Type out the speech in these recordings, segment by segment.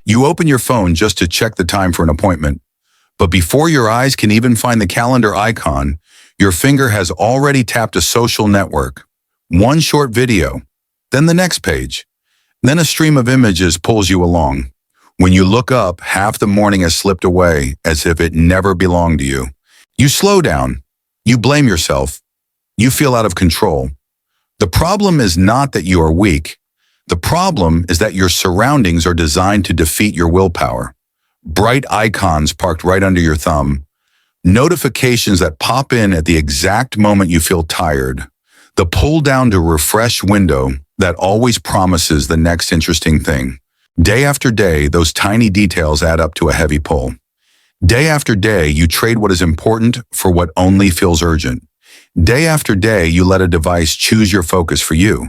You open your phone just to check the time for an appointment, but before your eyes can even find the calendar icon, your finger has already tapped a social network. One short video, then the next page, then a stream of images pulls you along. When you look up, half the morning has slipped away as if it never belonged to you. You slow down. You blame yourself. You feel out of control. The problem is not that you are weak. The problem is that your surroundings are designed to defeat your willpower. Bright icons parked right under your thumb. Notifications that pop in at the exact moment you feel tired. The pull down to refresh window that always promises the next interesting thing. Day after day, those tiny details add up to a heavy pull. Day after day, you trade what is important for what only feels urgent. Day after day, you let a device choose your focus for you.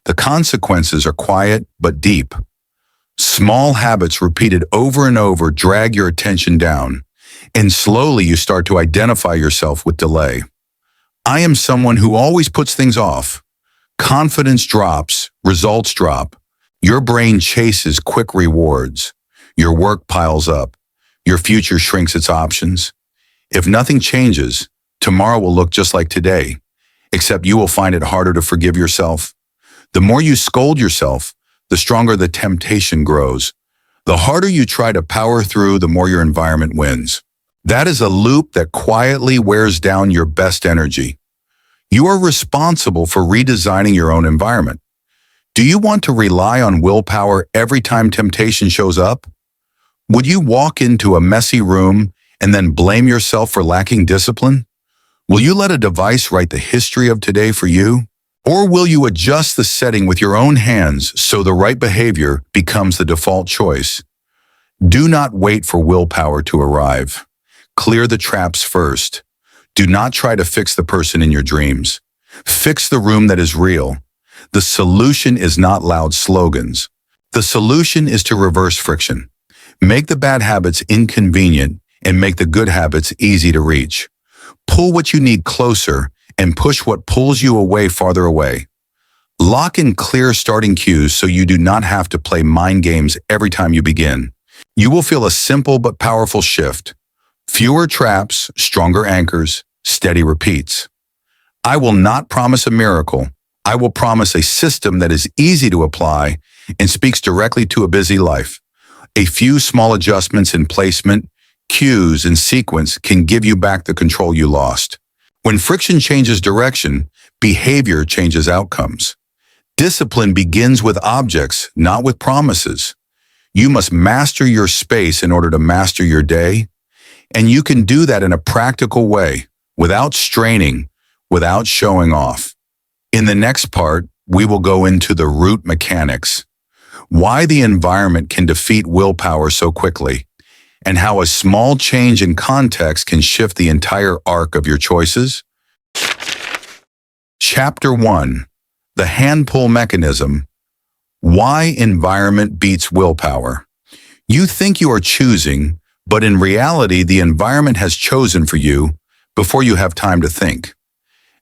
The consequences are quiet but deep. Small habits repeated over and over drag your attention down, and slowly you start to identify yourself with delay. I am someone who always puts things off. Confidence drops, results drop. Your brain chases quick rewards. Your work piles up. Your future shrinks its options. If nothing changes, tomorrow will look just like today, except you will find it harder to forgive yourself. The more you scold yourself, the stronger the temptation grows. The harder you try to power through, the more your environment wins. That is a loop that quietly wears down your best energy. You are responsible for redesigning your own environment. Do you want to rely on willpower every time temptation shows up? Would you walk into a messy room and then blame yourself for lacking discipline? Will you let a device write the history of today for you? Or will you adjust the setting with your own hands so the right behavior becomes the default choice? Do not wait for willpower to arrive. Clear the traps first. Do not try to fix the person in your dreams. Fix the room that is real. The solution is not loud slogans. The solution is to reverse friction. Make the bad habits inconvenient and make the good habits easy to reach. Pull what you need closer and push what pulls you away farther away. Lock in clear starting cues so you do not have to play mind games every time you begin. You will feel a simple but powerful shift. Fewer traps, stronger anchors, steady repeats. I will not promise a miracle. I will promise a system that is easy to apply and speaks directly to a busy life. A few small adjustments in placement, cues, and sequence can give you back the control you lost. When friction changes direction, behavior changes outcomes. Discipline begins with objects, not with promises. You must master your space in order to master your day, and you can do that in a practical way, without straining, without showing off. In the next part, we will go into the root mechanics, why the environment can defeat willpower so quickly, and how a small change in context can shift the entire arc of your choices. Chapter 1. The Hand Pull Mechanism. Why environment beats willpower. You think you are choosing, but in reality, the environment has chosen for you before you have time to think.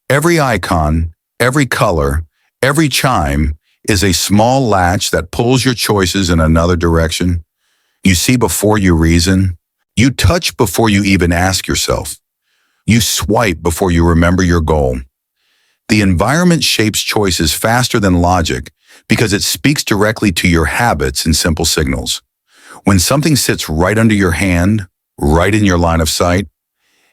Every icon, every color, every chime is a small latch that pulls your choices in another direction. You see before you reason. You touch before you even ask yourself. You swipe before you remember your goal. The environment shapes choices faster than logic because it speaks directly to your habits and simple signals. When something sits right under your hand, right in your line of sight,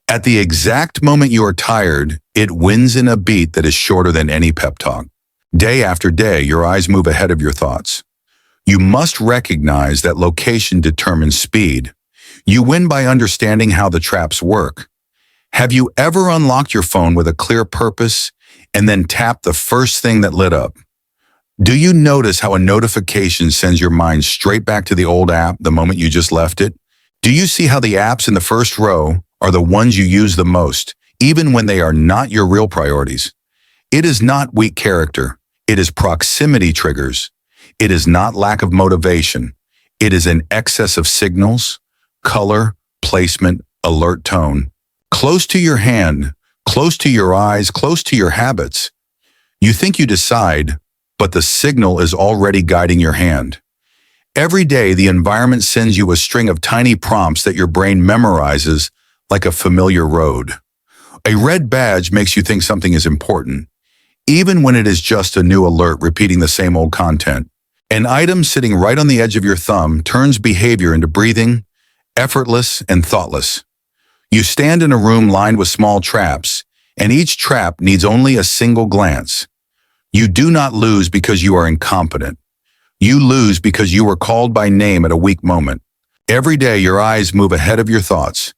at the exact moment you are tired, it wins in a beat that is shorter than any pep talk. Day after day, your eyes move ahead of your thoughts. You must recognize that location determines speed. You win by understanding how the traps work. Have you ever unlocked your phone with a clear purpose and then tapped the first thing that lit up? Do you notice how a notification sends your mind straight back to the old app the moment you just left it? Do you see how the apps in the first row are the ones you use the most, even when they are not your real priorities? It is not weak character. It is proximity triggers. It is not lack of motivation. It is an excess of signals, color, placement, alert tone. Close to your hand, close to your eyes, close to your habits. You think you decide, but the signal is already guiding your hand. Every day, the environment sends you a string of tiny prompts that your brain memorizes like a familiar road. A red badge makes you think something is important, even when it is just a new alert repeating the same old content. An item sitting right on the edge of your thumb turns behavior into breathing, effortless and thoughtless. You stand in a room lined with small traps, and each trap needs only a single glance. You do not lose because you are incompetent. You lose because you were called by name at a weak moment. Every day your eyes move ahead of your thoughts.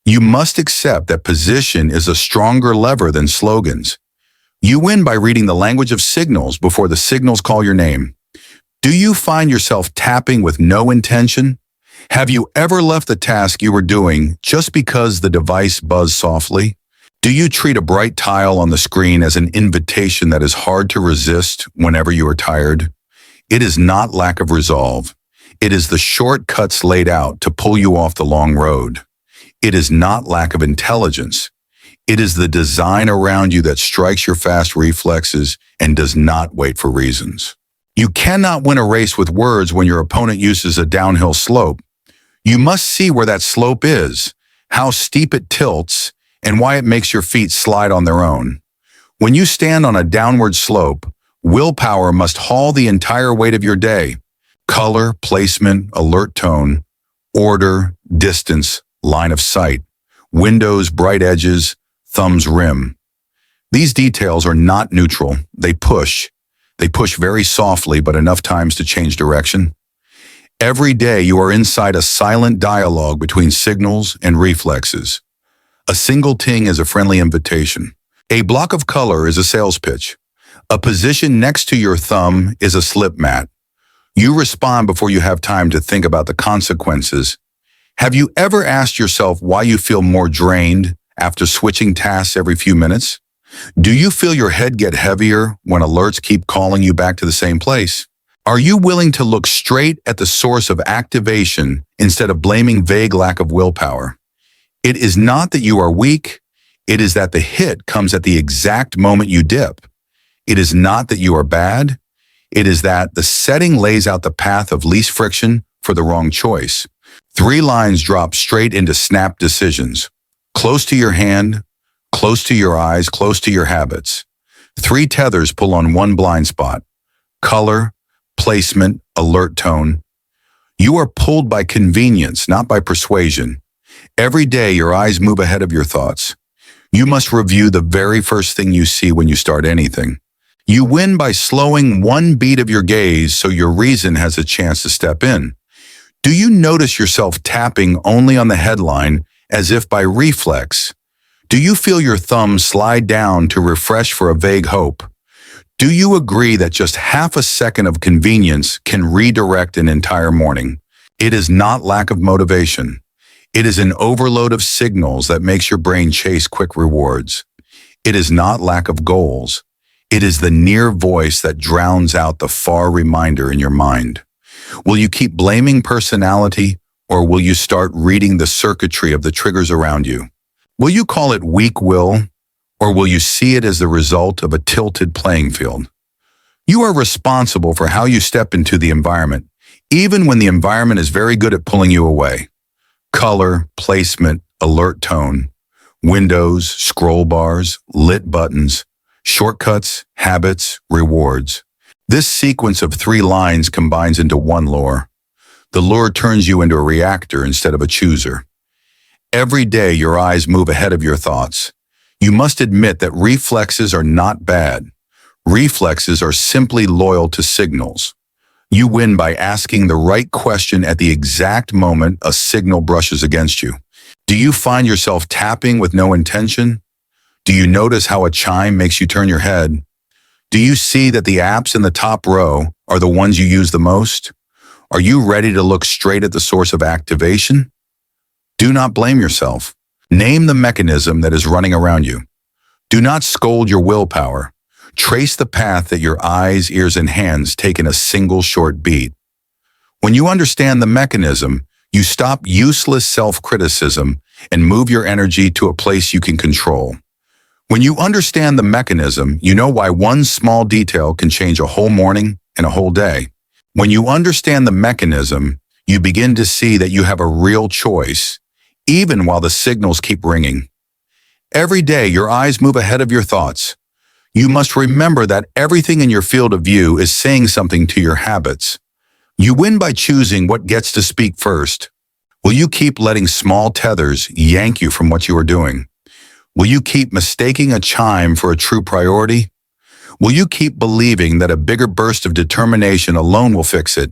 You must accept that position is a stronger lever than slogans. You win by reading the language of signals before the signals call your name. Do you find yourself tapping with no intention? Have you ever left the task you were doing just because the device buzzed softly? Do you treat a bright tile on the screen as an invitation that is hard to resist whenever you are tired? It is not lack of resolve. It is the shortcuts laid out to pull you off the long road. It is not lack of intelligence. It is the design around you that strikes your fast reflexes and does not wait for reasons. You cannot win a race with words when your opponent uses a downhill slope. You must see where that slope is, how steep it tilts, and why it makes your feet slide on their own. When you stand on a downward slope, willpower must haul the entire weight of your day. Color, placement, alert tone, order, distance, line of sight, windows, bright edges, thumb's rim. These details are not neutral. They push. They push very softly, but enough times to change direction. Every day you are inside a silent dialogue between signals and reflexes. A single ting is a friendly invitation. A block of color is a sales pitch. A position next to your thumb is a slip mat. You respond before you have time to think about the consequences. Have you ever asked yourself why you feel more drained after switching tasks every few minutes? Do you feel your head get heavier when alerts keep calling you back to the same place? Are you willing to look straight at the source of activation instead of blaming vague lack of willpower? It is not that you are weak. It is that the hit comes at the exact moment you dip. It is not that you are bad. It is that the setting lays out the path of least friction for the wrong choice. 3 lines drop straight into snap decisions. Close to your hand, close to your eyes, close to your habits. 3 tethers pull on one blind spot. Color, placement, alert tone. You are pulled by convenience, not by persuasion. Every day your eyes move ahead of your thoughts. You must review the very first thing you see when you start anything. You win by slowing one beat of your gaze so your reason has a chance to step in. Do you notice yourself tapping only on the headline as if by reflex? Do you feel your thumb slide down to refresh for a vague hope? Do you agree that just half a second of convenience can redirect an entire morning? It is not lack of motivation. It is an overload of signals that makes your brain chase quick rewards. It is not lack of goals. It is the near voice that drowns out the far reminder in your mind. Will you keep blaming personality, or will you start reading the circuitry of the triggers around you? Will you call it weak will, or will you see it as the result of a tilted playing field? You are responsible for how you step into the environment, even when the environment is very good at pulling you away. Color, placement, alert tone, windows, scroll bars, lit buttons, shortcuts, habits, rewards. This sequence of 3 lines combines into one lure. The lure turns you into a reactor instead of a chooser. Every day your eyes move ahead of your thoughts. You must admit that reflexes are not bad. Reflexes are simply loyal to signals. You win by asking the right question at the exact moment a signal brushes against you. Do you find yourself tapping with no intention? Do you notice how a chime makes you turn your head? Do you see that the apps in the top row are the ones you use the most? Are you ready to look straight at the source of activation? Do not blame yourself. Name the mechanism that is running around you. Do not scold your willpower. Trace the path that your eyes, ears, and hands take in a single short beat. When you understand the mechanism, you stop useless self-criticism and move your energy to a place you can control. When you understand the mechanism, you know why one small detail can change a whole morning and a whole day. When you understand the mechanism, you begin to see that you have a real choice, even while the signals keep ringing. Every day, your eyes move ahead of your thoughts. You must remember that everything in your field of view is saying something to your habits. You win by choosing what gets to speak first. Will you keep letting small tethers yank you from what you are doing? Will you keep mistaking a chime for a true priority? Will you keep believing that a bigger burst of determination alone will fix it?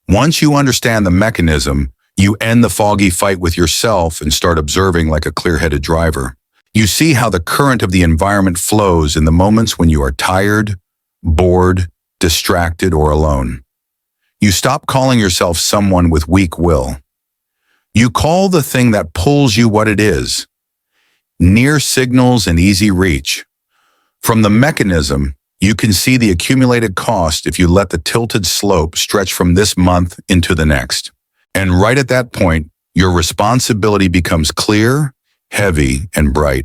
Once you understand the mechanism, you end the foggy fight with yourself and start observing like a clear-headed driver. You see how the current of the environment flows in the moments when you are tired, bored, distracted, or alone. You stop calling yourself someone with weak will. You call the thing that pulls you what it is: near signals and easy reach. From the mechanism, you can see the accumulated cost if you let the tilted slope stretch from this month into the next. And right at that point, your responsibility becomes clear, heavy, and bright.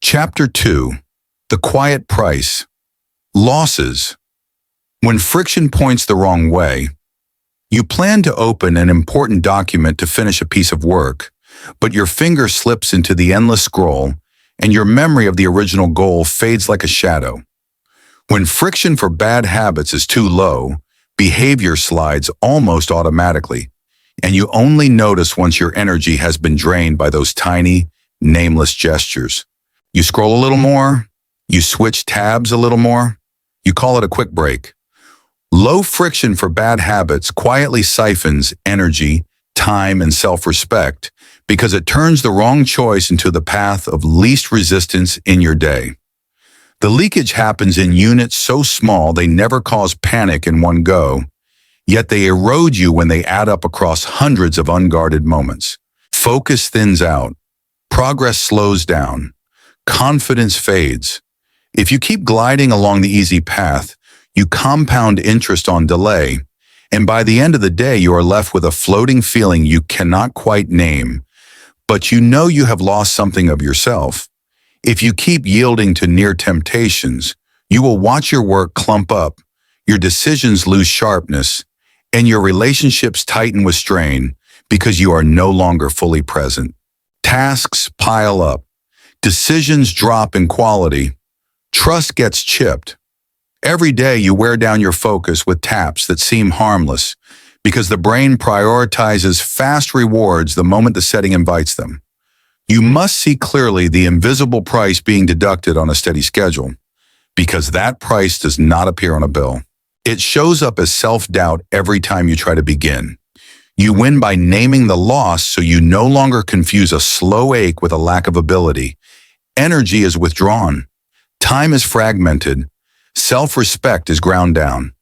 Chapter 2. The Quiet Price. Losses. When friction points the wrong way, you plan to open an important document to finish a piece of work, but your finger slips into the endless scroll, and your memory of the original goal fades like a shadow. When friction for bad habits is too low, behavior slides almost automatically, and you only notice once your energy has been drained by those tiny, nameless gestures. You scroll a little more, you switch tabs a little more, you call it a quick break. Low friction for bad habits quietly siphons energy, time, and self-respect because it turns the wrong choice into the path of least resistance in your day. The leakage happens in units so small they never cause panic in one go, yet they erode you when they add up across hundreds of unguarded moments. Focus thins out. Progress slows down. Confidence fades. If you keep gliding along the easy path, you compound interest on delay, and by the end of the day you are left with a floating feeling you cannot quite name, but you know you have lost something of yourself. If you keep yielding to near temptations, you will watch your work clump up, your decisions lose sharpness, and your relationships tighten with strain because you are no longer fully present. Tasks pile up. Decisions drop in quality. Trust gets chipped. Every day you wear down your focus with taps that seem harmless because the brain prioritizes fast rewards the moment the setting invites them. You must see clearly the invisible price being deducted on a steady schedule because that price does not appear on a bill. It shows up as self-doubt every time you try to begin. You win by naming the loss so you no longer confuse a slow ache with a lack of ability. Energy is withdrawn. Time is fragmented. Self-respect is ground down.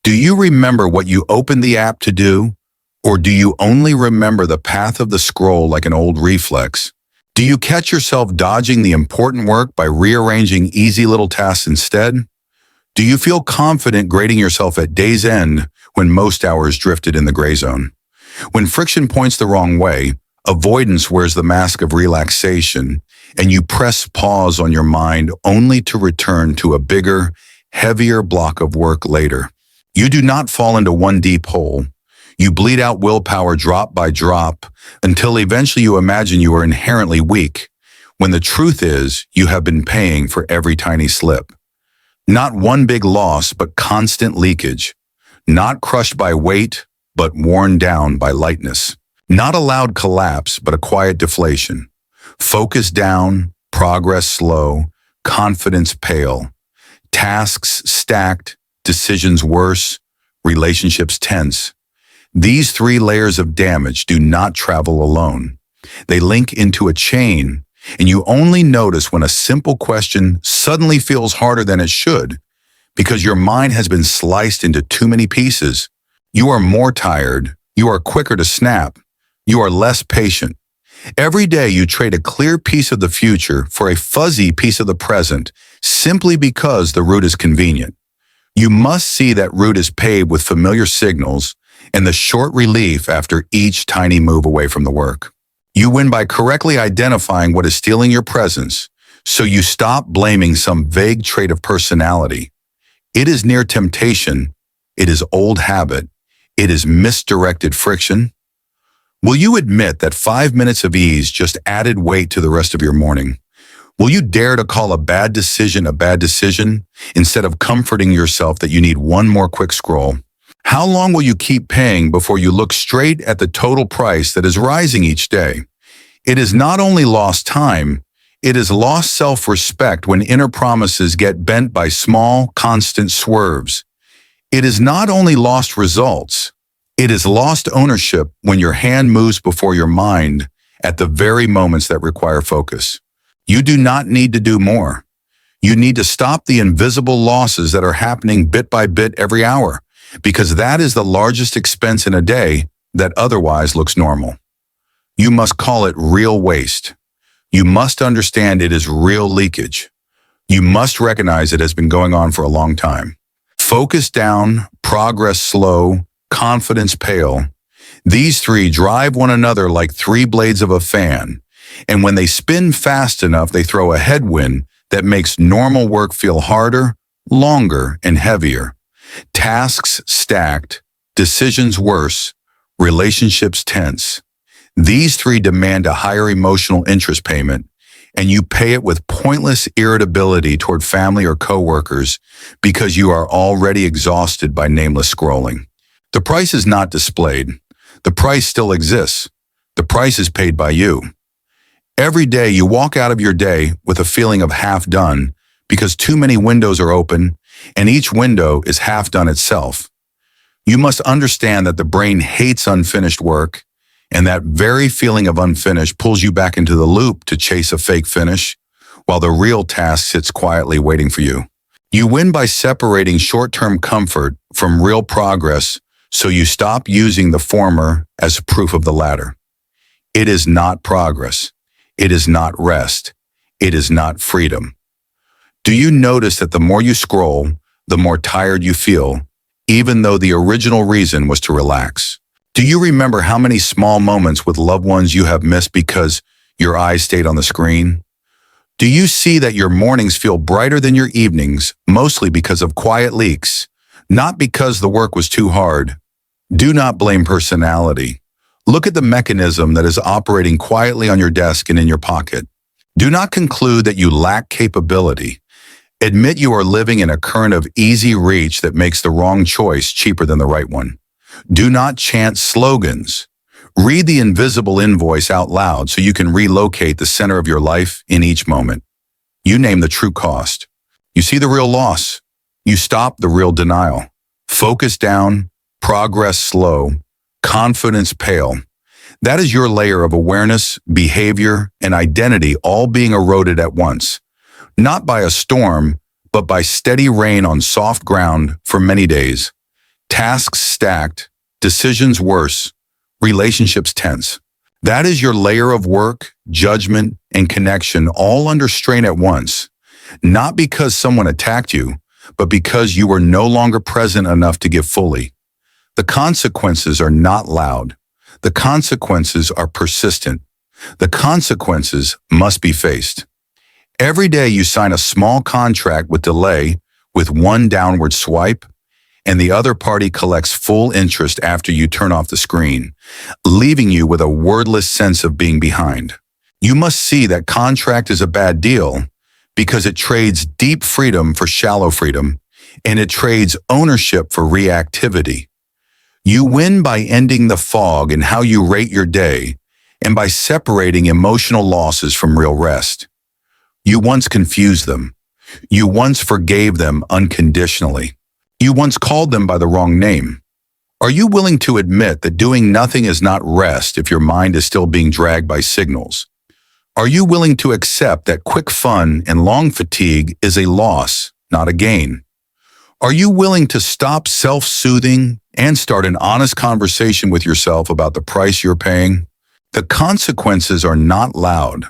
Do you remember what you opened the app to do? Or do you only remember the path of the scroll like an old reflex? Do you catch yourself dodging the important work by rearranging easy little tasks instead? Do you feel confident grading yourself at day's end when most hours drifted in the gray zone? When friction points the wrong way, avoidance wears the mask of relaxation, and you press pause on your mind only to return to a bigger, heavier block of work later. You do not fall into one deep hole. You bleed out willpower drop by drop until eventually you imagine you are inherently weak, when the truth is you have been paying for every tiny slip. Not one big loss, but constant leakage. Not crushed by weight, but worn down by lightness. Not a loud collapse, but a quiet deflation. Focus down, progress slow, confidence pale. Tasks stacked, decisions worse, relationships tense. These 3 layers of damage do not travel alone. They link into a chain, and you only notice when a simple question suddenly feels harder than it should, because your mind has been sliced into too many pieces. You are more tired, you are quicker to snap, you are less patient. Every day you trade a clear piece of the future for a fuzzy piece of the present simply because the route is convenient. You must see that route is paved with familiar signals and the short relief after each tiny move away from the work. You win by correctly identifying what is stealing your presence, so you stop blaming some vague trait of personality. It is near temptation. It is old habit. It is misdirected friction. Will you admit that 5 minutes of ease just added weight to the rest of your morning? Will you dare to call a bad decision instead of comforting yourself that you need one more quick scroll? How long will you keep paying before you look straight at the total price that is rising each day? It is not only lost time, it is lost self-respect when inner promises get bent by small, constant swerves. It is not only lost results, it is lost ownership when your hand moves before your mind at the very moments that require focus. You do not need to do more. You need to stop the invisible losses that are happening bit by bit every hour, because that is the largest expense in a day that otherwise looks normal. You must call it real waste. You must understand it is real leakage. You must recognize it has been going on for a long time. Focus down, progress slow, confidence pale. These three drive one another like three blades of a fan, and when they spin fast enough, they throw a headwind that makes normal work feel harder, longer, and heavier. Tasks stacked, decisions worse, relationships tense. These three demand a higher emotional interest payment, and you pay it with pointless irritability toward family or coworkers because you are already exhausted by nameless scrolling. The price is not displayed. The price still exists. The price is paid by you. Every day you walk out of your day with a feeling of half done because too many windows are open and each window is half done itself. You must understand that the brain hates unfinished work, and that very feeling of unfinished pulls you back into the loop to chase a fake finish, while the real task sits quietly waiting for you. You win by separating short-term comfort from real progress, so you stop using the former as proof of the latter. It is not progress. It is not rest. It is not freedom. Do you notice that the more you scroll, the more tired you feel, even though the original reason was to relax? Do you remember how many small moments with loved ones you have missed because your eyes stayed on the screen? Do you see that your mornings feel brighter than your evenings, mostly because of quiet leaks, not because the work was too hard? Do not blame personality. Look at the mechanism that is operating quietly on your desk and in your pocket. Do not conclude that you lack capability. Admit you are living in a current of easy reach that makes the wrong choice cheaper than the right one. Do not chant slogans. Read the invisible invoice out loud so you can relocate the center of your life in each moment. You name the true cost. You see the real loss. You stop the real denial. Focus down, progress slow, confidence pale. That is your layer of awareness, behavior, and identity all being eroded at once. Not by a storm, but by steady rain on soft ground for many days. Tasks stacked, decisions worse, relationships tense. That is your layer of work, judgment, and connection all under strain at once. Not because someone attacked you, but because you were no longer present enough to give fully. The consequences are not loud. The consequences are persistent. The consequences must be faced. Every day you sign a small contract with delay with one downward swipe, and the other party collects full interest after you turn off the screen, leaving you with a wordless sense of being behind. You must see that contract is a bad deal because it trades deep freedom for shallow freedom, and it trades ownership for reactivity. You win by ending the fog in how you rate your day and by separating emotional losses from real rest. You once confused them. You once forgave them unconditionally. You once called them by the wrong name. Are you willing to admit that doing nothing is not rest if your mind is still being dragged by signals? Are you willing to accept that quick fun and long fatigue is a loss, not a gain? Are you willing to stop self-soothing and start an honest conversation with yourself about the price you're paying? The consequences are not loud,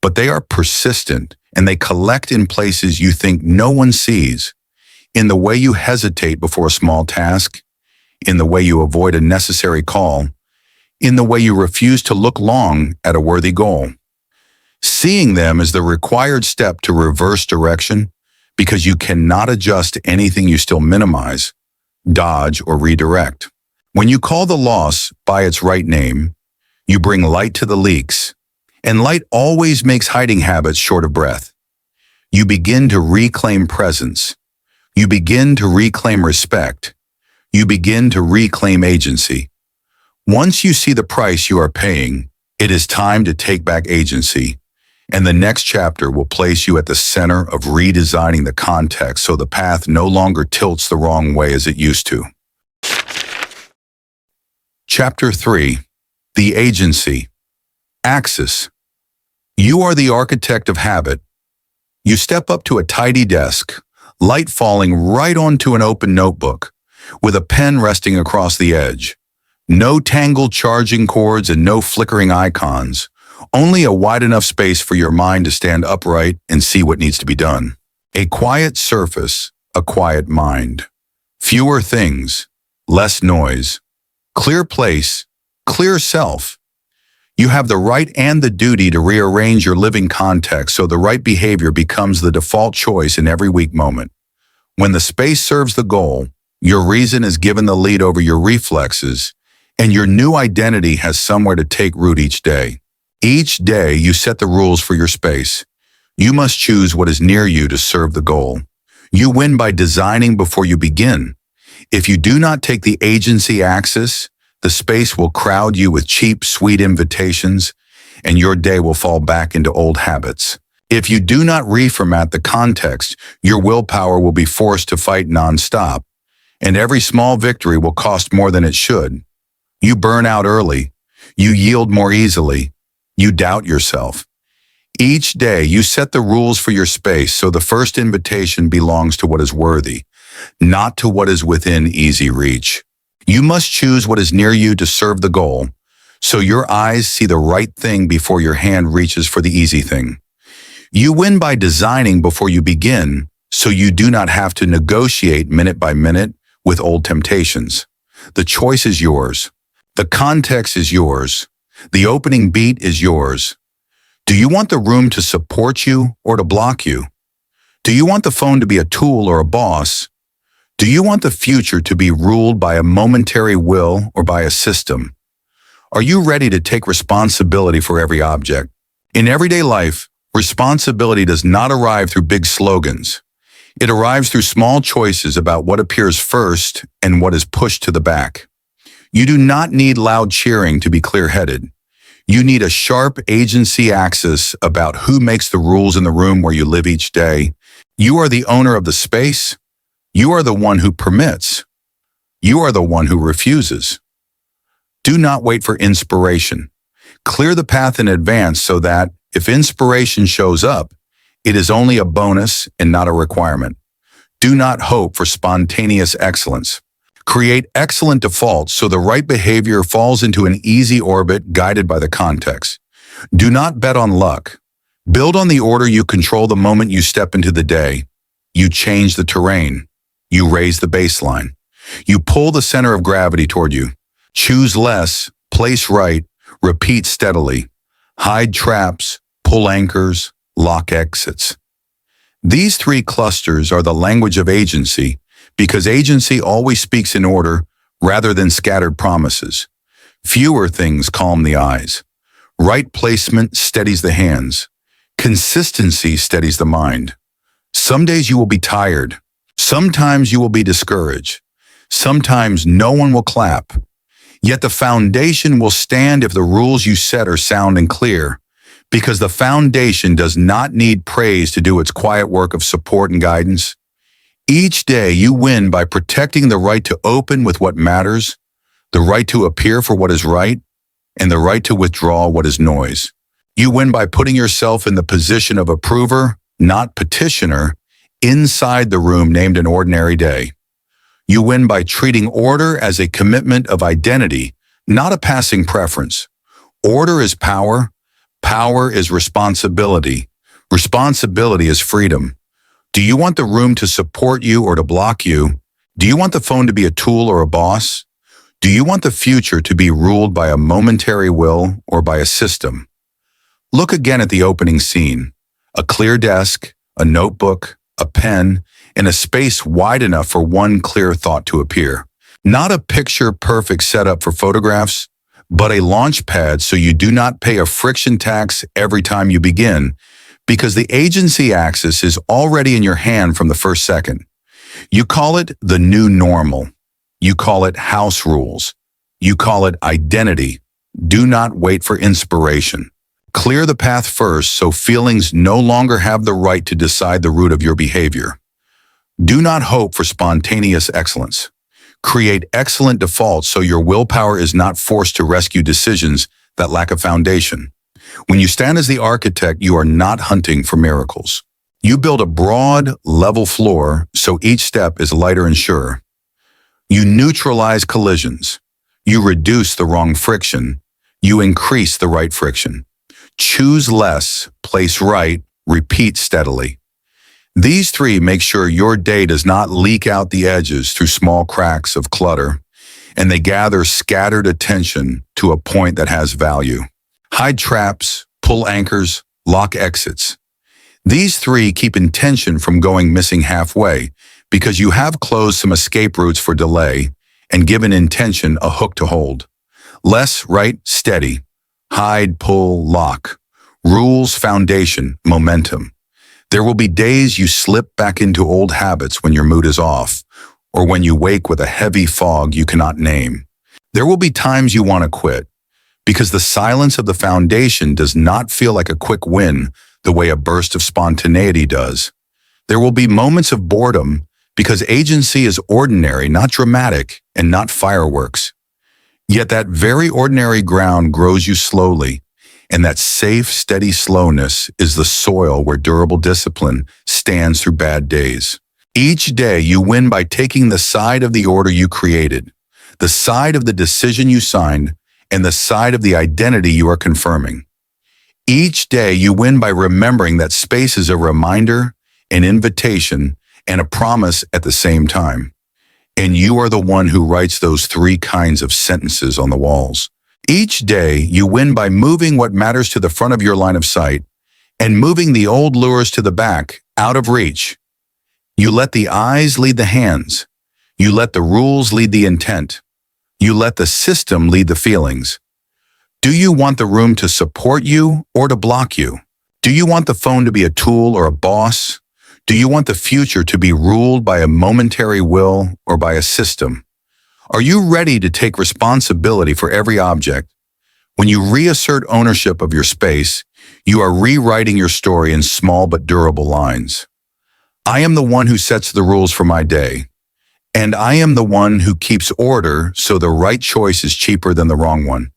but they are persistent, and they collect in places you think no one sees. In the way you hesitate before a small task, in the way you avoid a necessary call, in the way you refuse to look long at a worthy goal. Seeing them is the required step to reverse direction, because you cannot adjust anything you still minimize, dodge, or redirect. When you call the loss by its right name, you bring light to the leaks, and light always makes hiding habits short of breath. You begin to reclaim presence. You begin to reclaim respect. You begin to reclaim agency. Once you see the price you are paying, it is time to take back agency, and the next chapter will place you at the center of redesigning the context so the path no longer tilts the wrong way as it used to. Chapter 3. The Agency. Axis. You are the architect of habit. You step up to a tidy desk, light falling right onto an open notebook, with a pen resting across the edge. No tangled charging cords and no flickering icons, only a wide enough space for your mind to stand upright and see what needs to be done. A quiet surface, a quiet mind. Fewer things, less noise. Clear place, clear self. You have the right and the duty to rearrange your living context so the right behavior becomes the default choice in every weak moment. When the space serves the goal, your reason is given the lead over your reflexes, and your new identity has somewhere to take root each day. Each day, you set the rules for your space. You must choose what is near you to serve the goal. You win by designing before you begin. If you do not take the agency axis, the space will crowd you with cheap, sweet invitations, and your day will fall back into old habits. If you do not reformat the context, your willpower will be forced to fight nonstop, and every small victory will cost more than it should. You burn out early. You yield more easily. You doubt yourself. Each day, you set the rules for your space so the first invitation belongs to what is worthy, not to what is within easy reach. You must choose what is near you to serve the goal, so your eyes see the right thing before your hand reaches for the easy thing. You win by designing before you begin, so you do not have to negotiate minute by minute with old temptations. The choice is yours. The context is yours. The opening beat is yours. Do you want the room to support you or to block you? Do you want the phone to be a tool or a boss? Do you want the future to be ruled by a momentary will or by a system? Are you ready to take responsibility for every object? In everyday life, responsibility does not arrive through big slogans. It arrives through small choices about what appears first and what is pushed to the back. You do not need loud cheering to be clear-headed. You need a sharp agency axis about who makes the rules in the room where you live each day. You are the owner of the space. You are the one who permits. You are the one who refuses. Do not wait for inspiration. Clear the path in advance so that, if inspiration shows up, it is only a bonus and not a requirement. Do not hope for spontaneous excellence. Create excellent defaults so the right behavior falls into an easy orbit guided by the context. Do not bet on luck. Build on the order you control the moment you step into the day. You change the terrain. You raise the baseline. You pull the center of gravity toward you. Choose less, place right, repeat steadily. Hide traps, pull anchors, lock exits. These three clusters are the language of agency because agency always speaks in order rather than scattered promises. Fewer things calm the eyes. Right placement steadies the hands. Consistency steadies the mind. Some days you will be tired. Sometimes you will be discouraged. Sometimes no one will clap. Yet the foundation will stand if the rules you set are sound and clear, because the foundation does not need praise to do its quiet work of support and guidance. Each day you win by protecting the right to open with what matters, the right to appear for what is right, and the right to withdraw what is noise. You win by putting yourself in the position of approver, not petitioner, inside the room named an ordinary day. You win by treating order as a commitment of identity, not a passing preference. Order is power. Power is responsibility. Responsibility is freedom. Do you want the room to support you or to block you? Do you want the phone to be a tool or a boss? Do you want the future to be ruled by a momentary will or by a system? Look again at the opening scene. A clear desk, a notebook, a pen, and a space wide enough for one clear thought to appear. Not a picture-perfect setup for photographs, but a launch pad so you do not pay a friction tax every time you begin, because the agency axis is already in your hand from the first second. You call it the new normal. You call it house rules. You call it identity. Do not wait for inspiration. Clear the path first so feelings no longer have the right to decide the route of your behavior. Do not hope for spontaneous excellence. Create excellent defaults so your willpower is not forced to rescue decisions that lack a foundation. When you stand as the architect, you are not hunting for miracles. You build a broad, level floor so each step is lighter and sure. You neutralize collisions. You reduce the wrong friction. You increase the right friction. Choose less, place right, repeat steadily. These three make sure your day does not leak out the edges through small cracks of clutter, and they gather scattered attention to a point that has value. Hide traps, pull anchors, lock exits. These three keep intention from going missing halfway because you have closed some escape routes for delay and given intention a hook to hold. Less, right, steady. Hide, pull, lock. Rules, foundation, momentum. There will be days you slip back into old habits when your mood is off, or when you wake with a heavy fog you cannot name. There will be times you want to quit, because the silence of the foundation does not feel like a quick win the way a burst of spontaneity does. There will be moments of boredom, because agency is ordinary, not dramatic, and not fireworks. Yet that very ordinary ground grows you slowly, and that safe, steady slowness is the soil where durable discipline stands through bad days. Each day you win by taking the side of the order you created, the side of the decision you signed, and the side of the identity you are confirming. Each day you win by remembering that space is a reminder, an invitation, and a promise at the same time. And you are the one who writes those three kinds of sentences on the walls. Each day, you win by moving what matters to the front of your line of sight and moving the old lures to the back, out of reach. You let the eyes lead the hands. You let the rules lead the intent. You let the system lead the feelings. Do you want the room to support you or to block you? Do you want the phone to be a tool or a boss? Do you want the future to be ruled by a momentary will or by a system? Are you ready to take responsibility for every object? When you reassert ownership of your space, you are rewriting your story in small but durable lines. I am the one who sets the rules for my day, and I am the one who keeps order so the right choice is cheaper than the wrong one.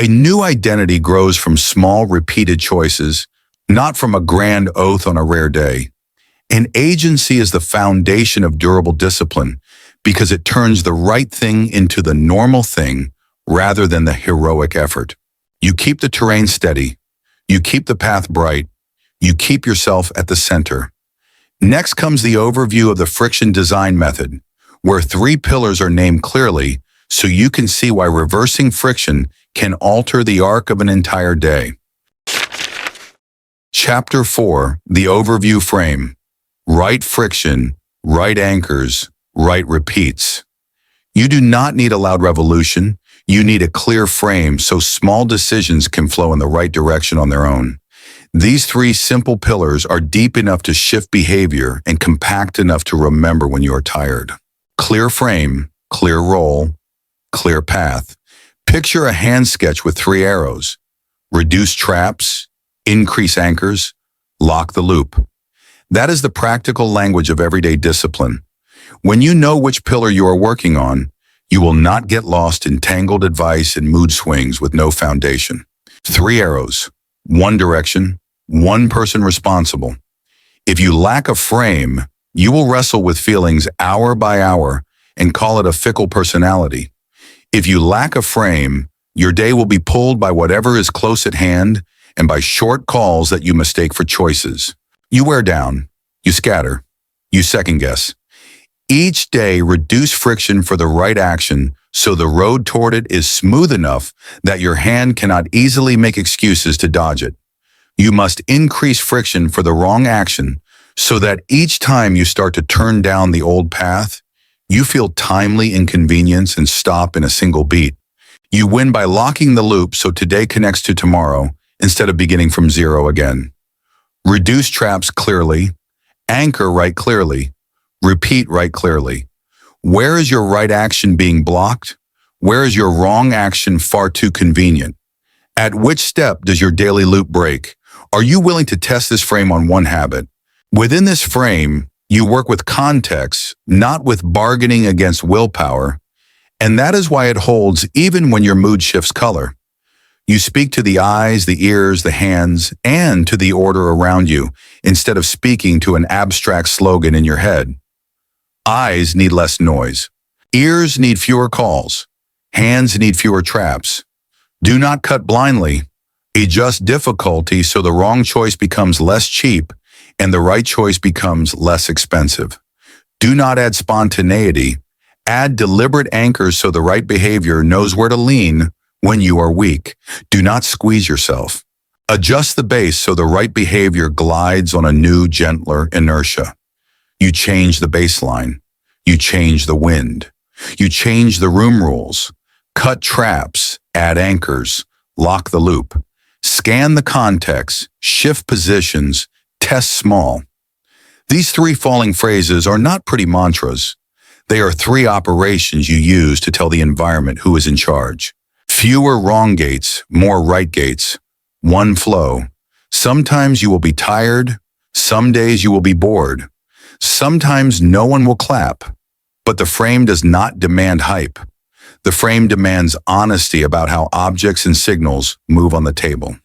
A new identity grows from small, repeated choices, not from a grand oath on a rare day. And agency is the foundation of durable discipline because it turns the right thing into the normal thing rather than the heroic effort. You keep the terrain steady. You keep the path bright. You keep yourself at the center. Next comes the overview of the friction design method, where three pillars are named clearly so you can see why reversing friction can alter the arc of an entire day. Chapter 4, the overview frame. Right friction, right anchors, right repeats. You do not need a loud revolution. You need a clear frame so small decisions can flow in the right direction on their own. These three simple pillars are deep enough to shift behavior and compact enough to remember when you are tired. Clear frame, clear role, clear path. Picture a hand sketch with three arrows. Reduce traps, increase anchors, lock the loop. That is the practical language of everyday discipline. When you know which pillar you are working on, you will not get lost in tangled advice and mood swings with no foundation. Three arrows, one direction, one person responsible. If you lack a frame, you will wrestle with feelings hour by hour and call it a fickle personality. If you lack a frame, your day will be pulled by whatever is close at hand and by short calls that you mistake for choices. You wear down, you scatter, you second guess. Each day, reduce friction for the right action so the road toward it is smooth enough that your hand cannot easily make excuses to dodge it. You must increase friction for the wrong action so that each time you start to turn down the old path, you feel timely inconvenience and stop in a single beat. You win by locking the loop so today connects to tomorrow instead of beginning from zero again. Reduce traps clearly, anchor right clearly, repeat right clearly. Where is your right action being blocked? Where is your wrong action far too convenient? At which step does your daily loop break? Are you willing to test this frame on one habit? Within this frame, you work with context, not with bargaining against willpower, and that is why it holds even when your mood shifts color. You speak to the eyes, the ears, the hands, and to the order around you, instead of speaking to an abstract slogan in your head. Eyes need less noise. Ears need fewer calls. Hands need fewer traps. Do not cut blindly. Adjust difficulty so the wrong choice becomes less cheap and the right choice becomes less expensive. Do not add spontaneity. Add deliberate anchors so the right behavior knows where to lean when you are weak. Do not squeeze yourself. Adjust the base so the right behavior glides on a new, gentler inertia. You change the baseline. You change the wind. You change the room rules. Cut traps, add anchors, lock the loop. Scan the context, shift positions, test small. These three falling phrases are not pretty mantras. They are three operations you use to tell the environment who is in charge. Fewer wrong gates, more right gates. One flow. Sometimes you will be tired. Some days you will be bored. Sometimes no one will clap. But the frame does not demand hype. The frame demands honesty about how objects and signals move on the table.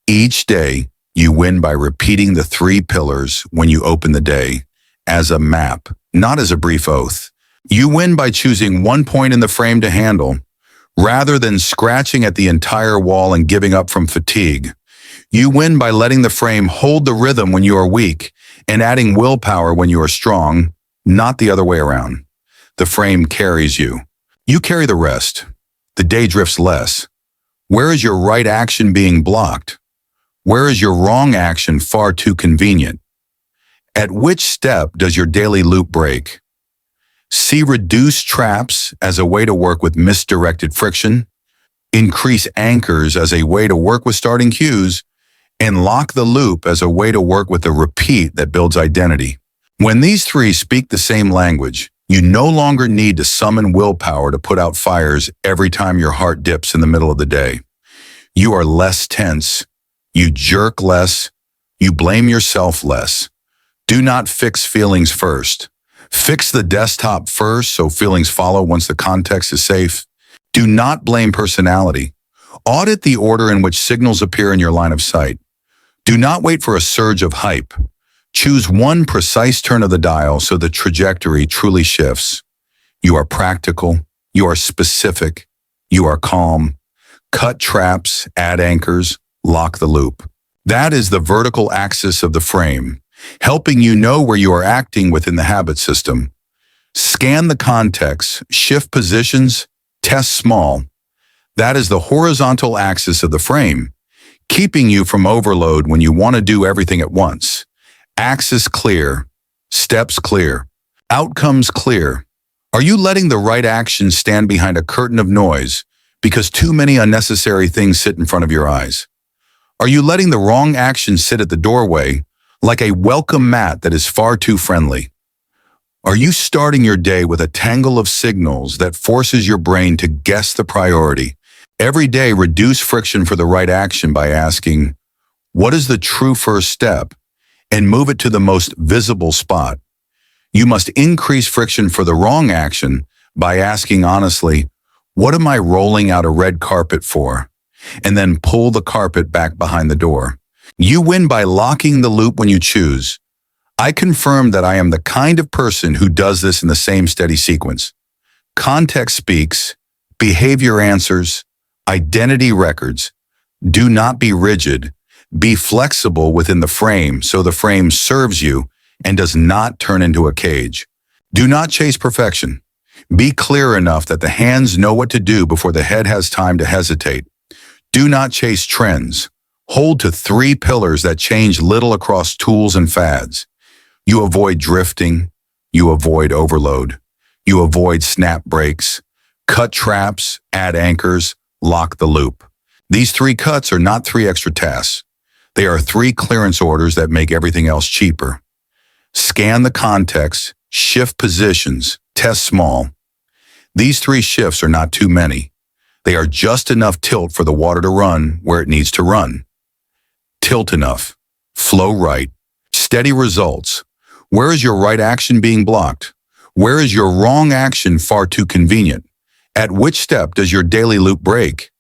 Each day, you win by repeating the three pillars when you open the day, as a map, not as a brief oath. You win by choosing one point in the frame to handle, rather than scratching at the entire wall and giving up from fatigue. You win by letting the frame hold the rhythm when you are weak and adding willpower when you are strong, not the other way around. The frame carries you. You carry the rest. The day drifts less. Where is your right action being blocked? Where is your wrong action far too convenient? At which step does your daily loop break? See reduced traps as a way to work with misdirected friction, increase anchors as a way to work with starting cues, and lock the loop as a way to work with the repeat that builds identity. When these three speak the same language, you no longer need to summon willpower to put out fires every time your heart dips in the middle of the day. You are less tense. You jerk less. You blame yourself less. Do not fix feelings first. Fix the desktop first so feelings follow once the context is safe. Do not blame personality. Audit the order in which signals appear in your line of sight. Do not wait for a surge of hype. Choose one precise turn of the dial so the trajectory truly shifts. You are practical. You are specific. You are calm. Cut traps, add anchors, lock the loop. That is the vertical axis of the frame, helping you know where you are acting within the habit system. Scan the context, shift positions, test small. That is the horizontal axis of the frame, keeping you from overload when you want to do everything at once. Axis clear, steps clear, outcomes clear. Are you letting the right action stand behind a curtain of noise because too many unnecessary things sit in front of your eyes? Are you letting the wrong action sit at the doorway like a welcome mat that is far too friendly? Are you starting your day with a tangle of signals that forces your brain to guess the priority? Every day, reduce friction for the right action by asking, what is the true first step? And move it to the most visible spot. You must increase friction for the wrong action by asking honestly, what am I rolling out a red carpet for? And then pull the carpet back behind the door. You win by locking the loop when you choose. I confirm that I am the kind of person who does this in the same steady sequence. Context speaks, behavior answers, identity records. Do not be rigid. Be flexible within the frame so the frame serves you and does not turn into a cage. Do not chase perfection. Be clear enough that the hands know what to do before the head has time to hesitate. Do not chase trends. Hold to three pillars that change little across tools and fads. You avoid drifting. You avoid overload. You avoid snap breaks. Cut traps, add anchors, lock the loop. These 3 cuts are not 3 extra tasks. They are 3 clearance orders that make everything else cheaper. Scan the context, shift positions, test small. These 3 shifts are not too many. They are just enough tilt for the water to run where it needs to run. Tilt enough. Flow right. Steady results. Where is your right action being blocked? Where is your wrong action far too convenient? At which step does your daily loop break?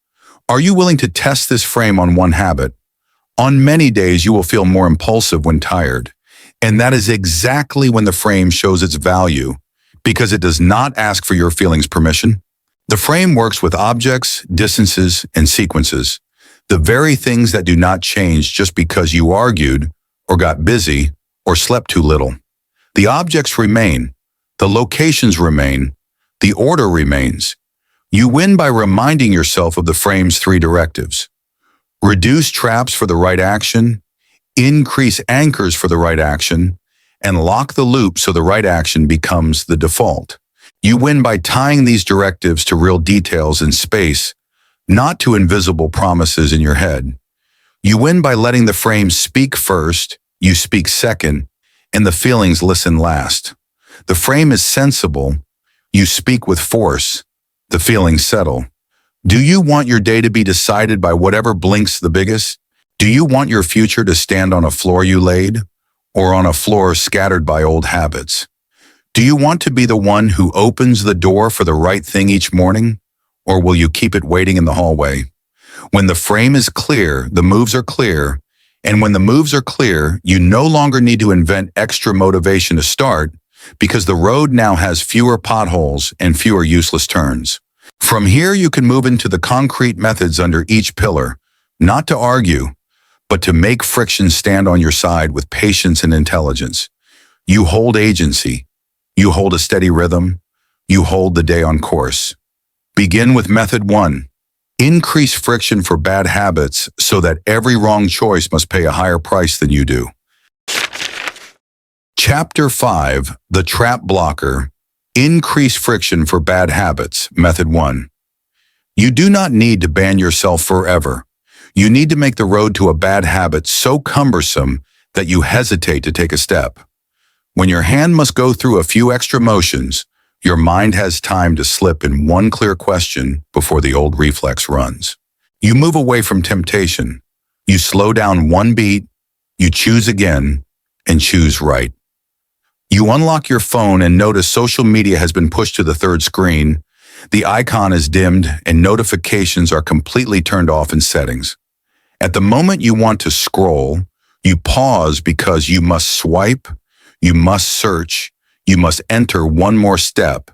Are you willing to test this frame on one habit? On many days, you will feel more impulsive when tired. And that is exactly when the frame shows its value, because it does not ask for your feelings' permission. The frame works with objects, distances, and sequences, the very things that do not change just because you argued, or got busy, or slept too little. The objects remain, the locations remain, the order remains. You win by reminding yourself of the frame's 3 directives. Reduce traps for the right action, increase anchors for the right action, and lock the loop so the right action becomes the default. You win by tying these directives to real details in space, not to invisible promises in your head. You win by letting the frame speak first, you speak second, and the feelings listen last. The frame is sensible, you speak with force, the feelings settle. Do you want your day to be decided by whatever blinks the biggest? Do you want your future to stand on a floor you laid, or on a floor scattered by old habits? Do you want to be the one who opens the door for the right thing each morning, or will you keep it waiting in the hallway? When the frame is clear, the moves are clear, and when the moves are clear, you no longer need to invent extra motivation to start, because the road now has fewer potholes and fewer useless turns. From here, you can move into the concrete methods under each pillar, not to argue, but to make friction stand on your side with patience and intelligence. You hold agency. You hold a steady rhythm. You hold the day on course. Begin with method 1. Increase friction for bad habits so that every wrong choice must pay a higher price than you do. Chapter 5, The Trap Blocker. Increase friction for bad habits. Method 1. You do not need to ban yourself forever. You need to make the road to a bad habit so cumbersome that you hesitate to take a step. When your hand must go through a few extra motions, your mind has time to slip in one clear question before the old reflex runs. You move away from temptation. You slow down one beat. You choose again and choose right. You unlock your phone and notice social media has been pushed to the 3rd screen. The icon is dimmed and notifications are completely turned off in settings. At the moment you want to scroll, you pause because you must swipe, you must search, you must enter one more step,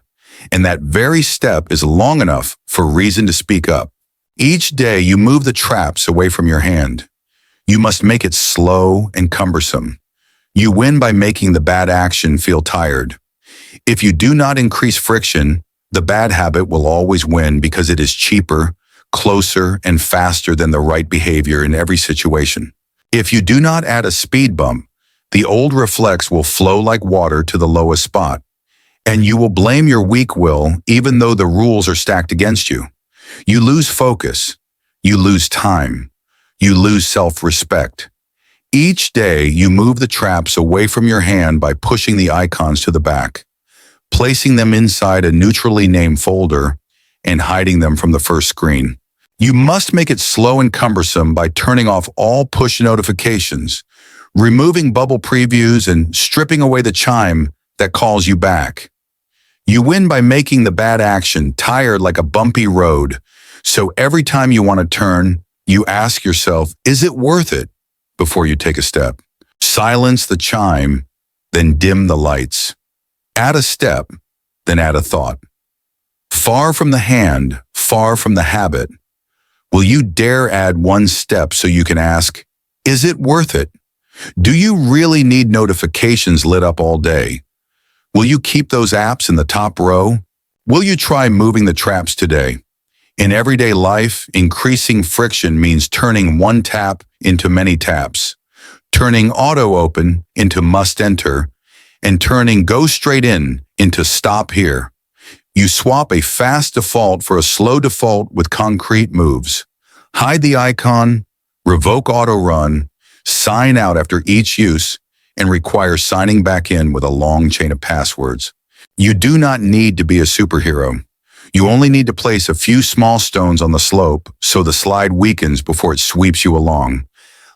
and that very step is long enough for reason to speak up. Each day you move the traps away from your hand. You must make it slow and cumbersome. You win by making the bad action feel tired. If you do not increase friction, the bad habit will always win because it is cheaper, closer, and faster than the right behavior in every situation. If you do not add a speed bump, the old reflex will flow like water to the lowest spot, and you will blame your weak will even though the rules are stacked against you. You lose focus. You lose time. You lose self-respect. Each day, you move the traps away from your hand by pushing the icons to the back, placing them inside a neutrally named folder, and hiding them from the first screen. You must make it slow and cumbersome by turning off all push notifications, removing bubble previews, and stripping away the chime that calls you back. You win by making the bad action tired like a bumpy road, so every time you want to turn, you ask yourself, is it worth it? Before you take a step. Silence the chime, then dim the lights. Add a step, then add a thought. Far from the hand, far from the habit, will you dare add one step so you can ask, is it worth it? Do you really need notifications lit up all day? Will you keep those apps in the top row? Will you try moving the traps today? In everyday life, increasing friction means turning one tap into many taps, turning auto-open into must-enter, and turning go straight in into stop here. You swap a fast default for a slow default with concrete moves. Hide the icon, revoke auto run, sign out after each use, and require signing back in with a long chain of passwords. You do not need to be a superhero. You only need to place a few small stones on the slope so the slide weakens before it sweeps you along.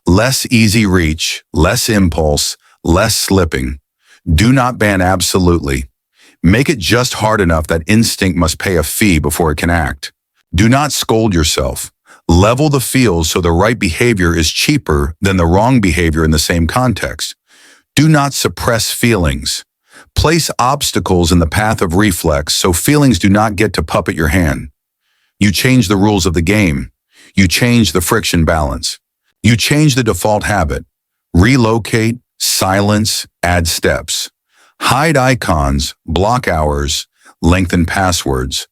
Less easy reach, less impulse, less slipping. Do not ban absolutely. Make it just hard enough that instinct must pay a fee before it can act. Do not scold yourself. Level the field so the right behavior is cheaper than the wrong behavior in the same context. Do not suppress feelings. Place obstacles in the path of reflex so feelings do not get to puppet your hand. You change the rules of the game. You change the friction balance. You change the default habit. Relocate, silence, add steps. Hide icons, block hours, lengthen passwords.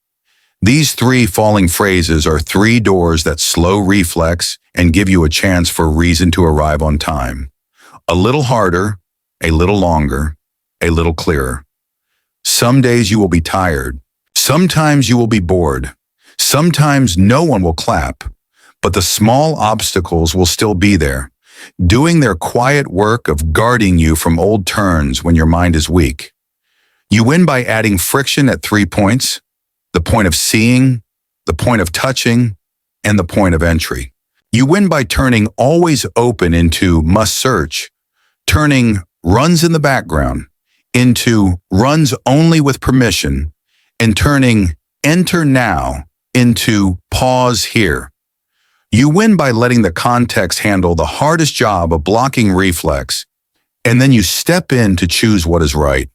These 3 falling phrases are 3 doors that slow reflex and give you a chance for a reason to arrive on time. A little harder, a little longer, a little clearer. Some days you will be tired. Sometimes you will be bored. Sometimes no one will clap. But the small obstacles will still be there, doing their quiet work of guarding you from old turns when your mind is weak. You win by adding friction at 3 points: the point of seeing, the point of touching, and the point of entry. You win by turning always open into must search, turning runs in the background into runs only with permission, and turning enter now into pause here. You win by letting the context handle the hardest job of blocking reflex, and then you step in to choose what is right.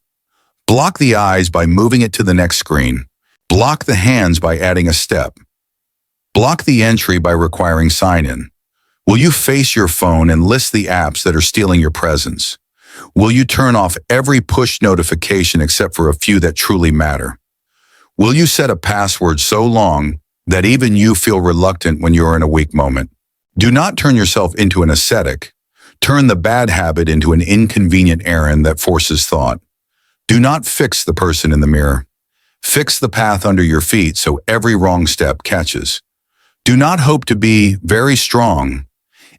Block the eyes by moving it to the next screen. Block the hands by adding a step. Block the entry by requiring sign-in. Will you face your phone and list the apps that are stealing your presence? Will you turn off every push notification except for a few that truly matter? Will you set a password so long that even you feel reluctant when you're in a weak moment? Do not turn yourself into an ascetic. Turn the bad habit into an inconvenient errand that forces thought. Do not fix the person in the mirror. Fix the path under your feet so every wrong step catches. Do not hope to be very strong.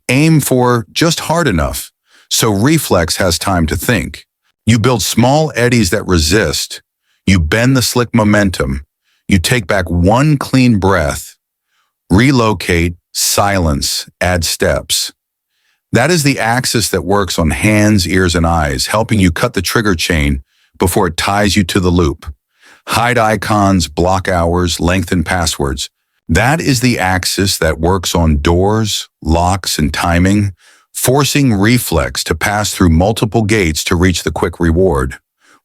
Aim for just hard enough so reflex has time to think. You build small eddies that resist. You bend the slick momentum. You take back one clean breath. Relocate, silence, add steps. That is the axis that works on hands, ears, and eyes, helping you cut the trigger chain before it ties you to the loop. Hide icons, block hours, lengthen passwords. That is the axis that works on doors, locks, and timing, forcing reflex to pass through multiple gates to reach the quick reward.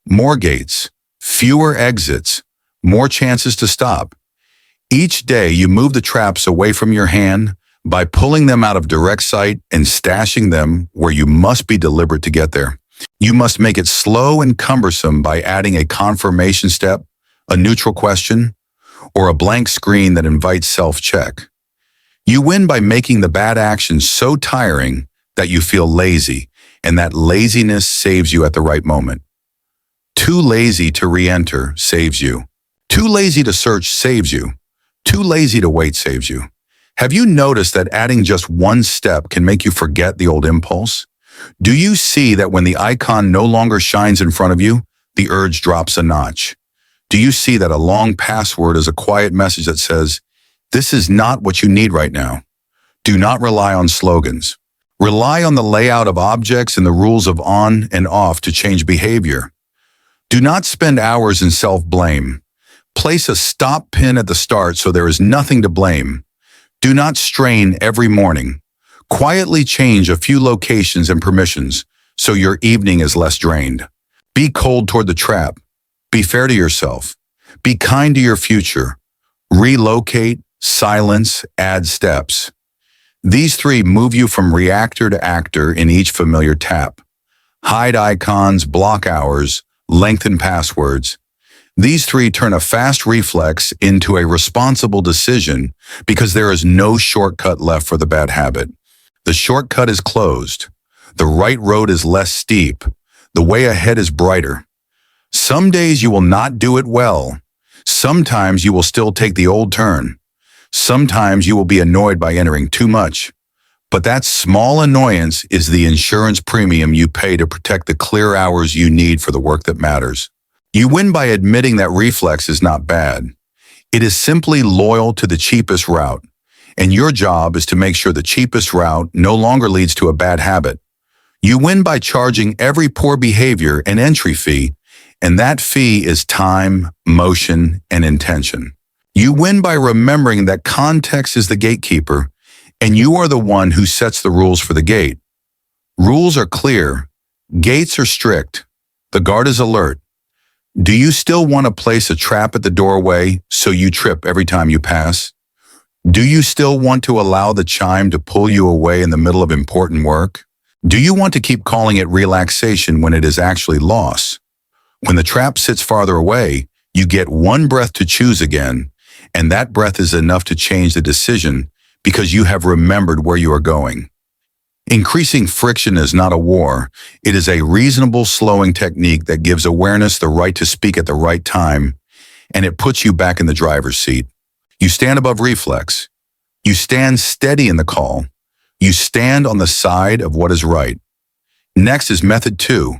More gates, fewer exits, more chances to stop. Each day you move the traps away from your hand by pulling them out of direct sight and stashing them where you must be deliberate to get there. You must make it slow and cumbersome by adding a confirmation step, a neutral question, or a blank screen that invites self-check. You win by making the bad actions so tiring that you feel lazy, and that laziness saves you at the right moment. Too lazy to re-enter saves you. Too lazy to search saves you. Too lazy to wait saves you. Have you noticed that adding just one step can make you forget the old impulse? Do you see that when the icon no longer shines in front of you, the urge drops a notch? Do you see that a long password is a quiet message that says, "This is not what you need right now"? Do not rely on slogans. Rely on the layout of objects and the rules of on and off to change behavior. Do not spend hours in self-blame. Place a stop pin at the start so there is nothing to blame. Do not strain every morning. Quietly change a few locations and permissions so your evening is less drained. Be cold toward the trap. Be fair to yourself. Be kind to your future. Relocate, silence, add steps. These 3 move you from reactor to actor in each familiar tap. Hide icons, block hours, lengthen passwords. These 3 turn a fast reflex into a responsible decision because there is no shortcut left for the bad habit. The shortcut is closed. The right road is less steep. The way ahead is brighter. Some days you will not do it well. Sometimes you will still take the old turn. Sometimes you will be annoyed by entering too much. But that small annoyance is the insurance premium you pay to protect the clear hours you need for the work that matters. You win by admitting that reflex is not bad. It is simply loyal to the cheapest route, and your job is to make sure the cheapest route no longer leads to a bad habit. You win by charging every poor behavior an entry fee, and that fee is time, motion, and intention. You win by remembering that context is the gatekeeper, and you are the one who sets the rules for the gate. Rules are clear. Gates are strict. The guard is alert. Do you still want to place a trap at the doorway so you trip every time you pass? Do you still want to allow the chime to pull you away in the middle of important work? Do you want to keep calling it relaxation when it is actually loss? When the trap sits farther away, you get one breath to choose again, and that breath is enough to change the decision because you have remembered where you are going. Increasing friction is not a war. It is a reasonable slowing technique that gives awareness the right to speak at the right time, and it puts you back in the driver's seat. You stand above reflex. You stand steady in the call. You stand on the side of what is right. Next is method 2.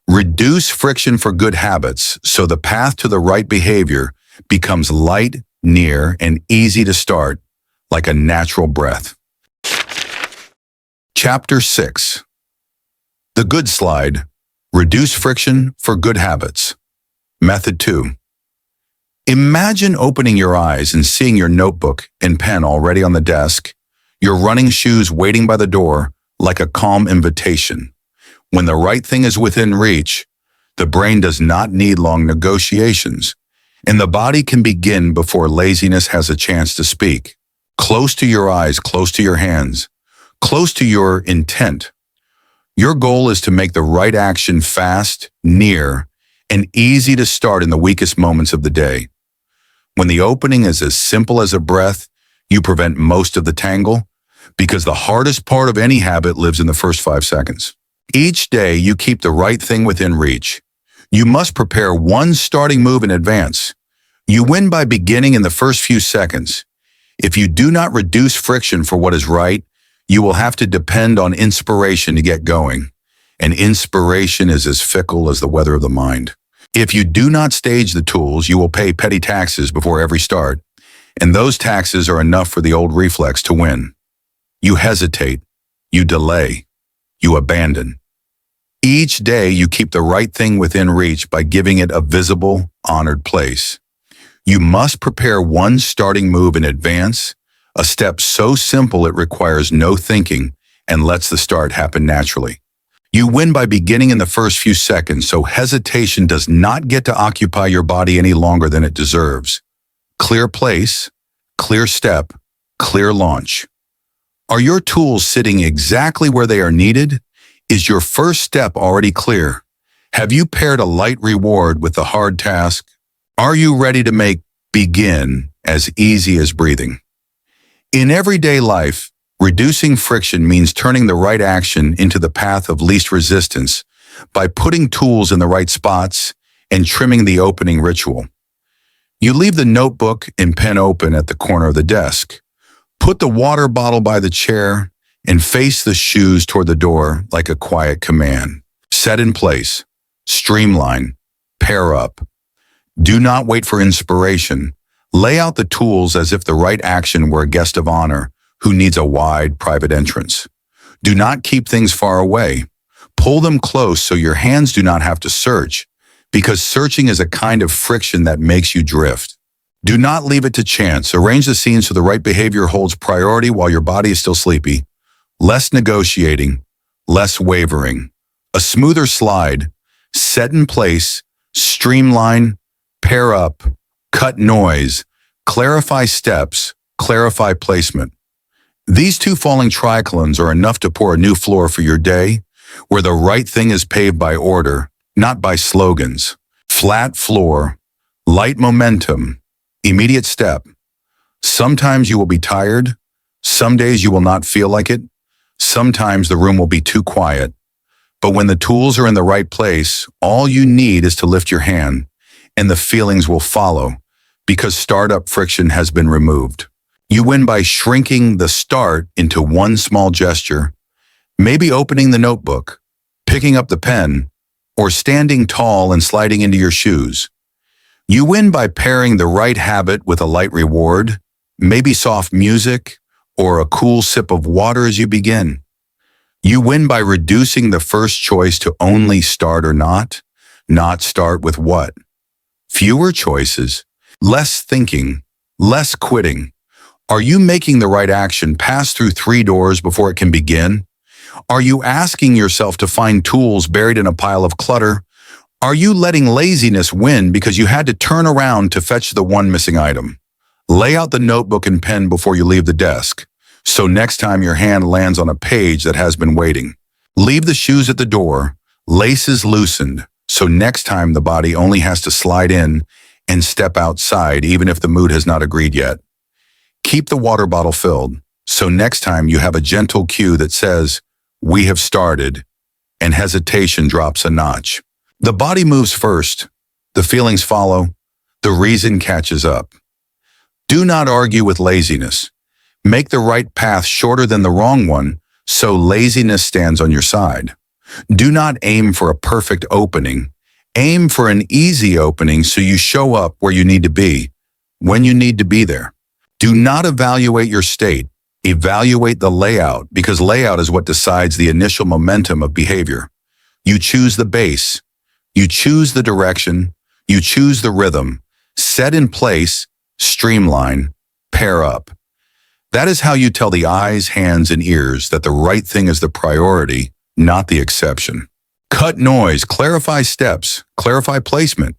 Reduce friction for good habits so the path to the right behavior becomes light, near, and easy to start, like a natural breath. Chapter 6. The Good Slide. Reduce friction for good habits. Method 2. Imagine opening your eyes and seeing your notebook and pen already on the desk, your running shoes waiting by the door like a calm invitation. When the right thing is within reach, the brain does not need long negotiations, and the body can begin before laziness has a chance to speak. Close to your eyes, close to your hands, close to your intent. Your goal is to make the right action fast, near, and easy to start in the weakest moments of the day. When the opening is as simple as a breath, you prevent most of the tangle, because the hardest part of any habit lives in the first 5 seconds. Each day, you keep the right thing within reach. You must prepare one starting move in advance. You win by beginning in the first few seconds. If you do not reduce friction for what is right, you will have to depend on inspiration to get going, and inspiration is as fickle as the weather of the mind. If you do not stage the tools, you will pay petty taxes before every start, and those taxes are enough for the old reflex to win. You hesitate, you delay, you abandon. Each day, you keep the right thing within reach by giving it a visible, honored place. You must prepare one starting move in advance, a step so simple it requires no thinking and lets the start happen naturally. You win by beginning in the first few seconds, so hesitation does not get to occupy your body any longer than it deserves. Clear place, clear step, clear launch. Are your tools sitting exactly where they are needed? Is your first step already clear? Have you paired a light reward with the hard task? Are you ready to make begin as easy as breathing? In everyday life, reducing friction means turning the right action into the path of least resistance by putting tools in the right spots and trimming the opening ritual. You leave the notebook and pen open at the corner of the desk. Put the water bottle by the chair and face the shoes toward the door like a quiet command. Set in place. Streamline. Pair up. Do not wait for inspiration. Lay out the tools as if the right action were a guest of honor who needs a wide, private entrance. Do not keep things far away. Pull them close so your hands do not have to search, because searching is a kind of friction that makes you drift. Do not leave it to chance. Arrange the scene so the right behavior holds priority while your body is still sleepy. Less negotiating, less wavering. A smoother slide, set in place, streamline, pair up, cut noise, clarify steps, clarify placement. These 2 falling tricolons are enough to pour a new floor for your day, where the right thing is paved by order, not by slogans. Flat floor, light momentum, immediate step. Sometimes you will be tired. Some days you will not feel like it. Sometimes the room will be too quiet. But when the tools are in the right place, all you need is to lift your hand, and the feelings will follow, because startup friction has been removed. You win by shrinking the start into one small gesture, maybe opening the notebook, picking up the pen, or standing tall and sliding into your shoes. You win by pairing the right habit with a light reward, maybe soft music, or a cool sip of water as you begin. You win by reducing the first choice to only start or not start with what. Fewer choices, less thinking, less quitting. Are you making the right action pass through 3 doors before it can begin? Are you asking yourself to find tools buried in a pile of clutter? Are you letting laziness win because you had to turn around to fetch the one missing item? Lay out the notebook and pen before you leave the desk, so next time your hand lands on a page that has been waiting. Leave the shoes at the door, laces loosened, so next time the body only has to slide in and step outside even if the mood has not agreed yet. Keep the water bottle filled, so next time you have a gentle cue that says, "We have started," and hesitation drops a notch. The body moves first, the feelings follow, the reason catches up. Do not argue with laziness. Make the right path shorter than the wrong one, so laziness stands on your side. Do not aim for a perfect opening. Aim for an easy opening so you show up where you need to be, when you need to be there. Do not evaluate your state. Evaluate the layout, because layout is what decides the initial momentum of behavior. You choose the base. You choose the direction. You choose the rhythm. Set in place, streamline, pair up. That is how you tell the eyes, hands, and ears that the right thing is the priority, not the exception. Cut noise, clarify steps, clarify placement.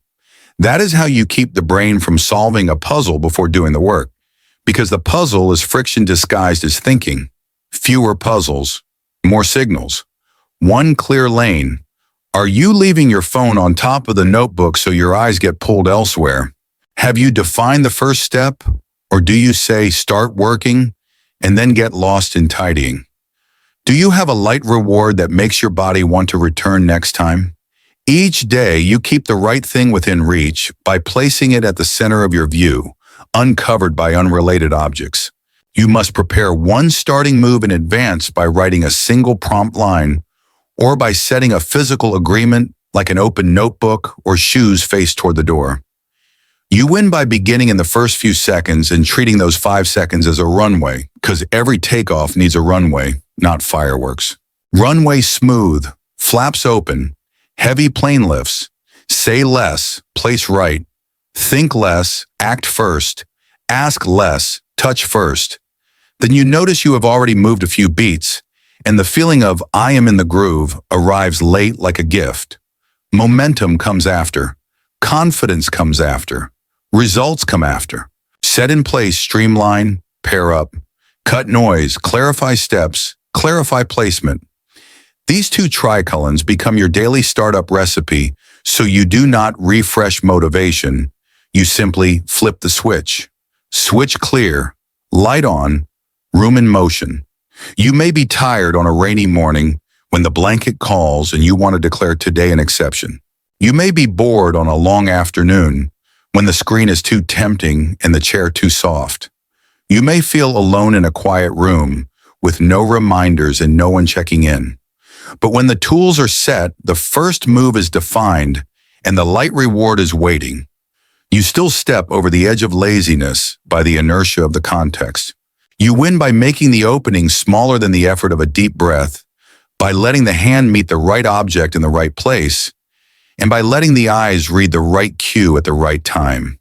That is how you keep the brain from solving a puzzle before doing the work, because the puzzle is friction disguised as thinking. Fewer puzzles, more signals. One clear lane. Are you leaving your phone on top of the notebook so your eyes get pulled elsewhere? Have you defined the first step? Or do you say, "Start working," and then get lost in tidying? Do you have a light reward that makes your body want to return next time? Each day, you keep the right thing within reach by placing it at the center of your view, uncovered by unrelated objects. You must prepare one starting move in advance by writing a single prompt line, or by setting a physical agreement like an open notebook or shoes faced toward the door. You win by beginning in the first few seconds and treating those 5 seconds as a runway, because every takeoff needs a runway, not fireworks. Runway smooth, flaps open, heavy plane lifts. Say less, place right. Think less, act first. Ask less, touch first. Then you notice you have already moved a few beats, and the feeling of "I am in the groove" arrives late like a gift. Momentum comes after. Confidence comes after. Results come after. Set in place, streamline, pair up. Cut noise, clarify steps, clarify placement. These 2 tricolons become your daily startup recipe, so you do not refresh motivation. You simply flip the switch. Switch clear, light on, room in motion. You may be tired on a rainy morning when the blanket calls and you want to declare today an exception. You may be bored on a long afternoon when the screen is too tempting and the chair too soft. You may feel alone in a quiet room with no reminders and no one checking in. But when the tools are set, the first move is defined, and the light reward is waiting. You still step over the edge of laziness by the inertia of the context. You win by making the opening smaller than the effort of a deep breath, by letting the hand meet the right object in the right place, and by letting the eyes read the right cue at the right time.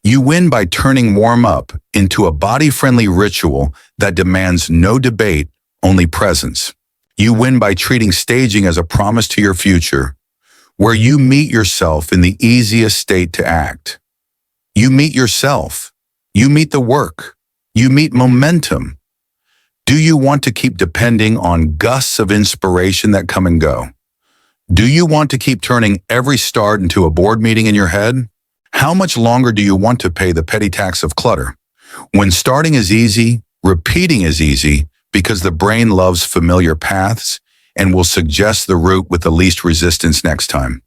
You win by turning warm-up into a body-friendly ritual that demands no debate, only presence. You win by treating staging as a promise to your future, where you meet yourself in the easiest state to act. You meet yourself. You meet the work. You meet momentum. Do you want to keep depending on gusts of inspiration that come and go? Do you want to keep turning every start into a board meeting in your head? How much longer do you want to pay the petty tax of clutter? When starting is easy, repeating is easy, because the brain loves familiar paths, and will suggest the route with the least resistance next time.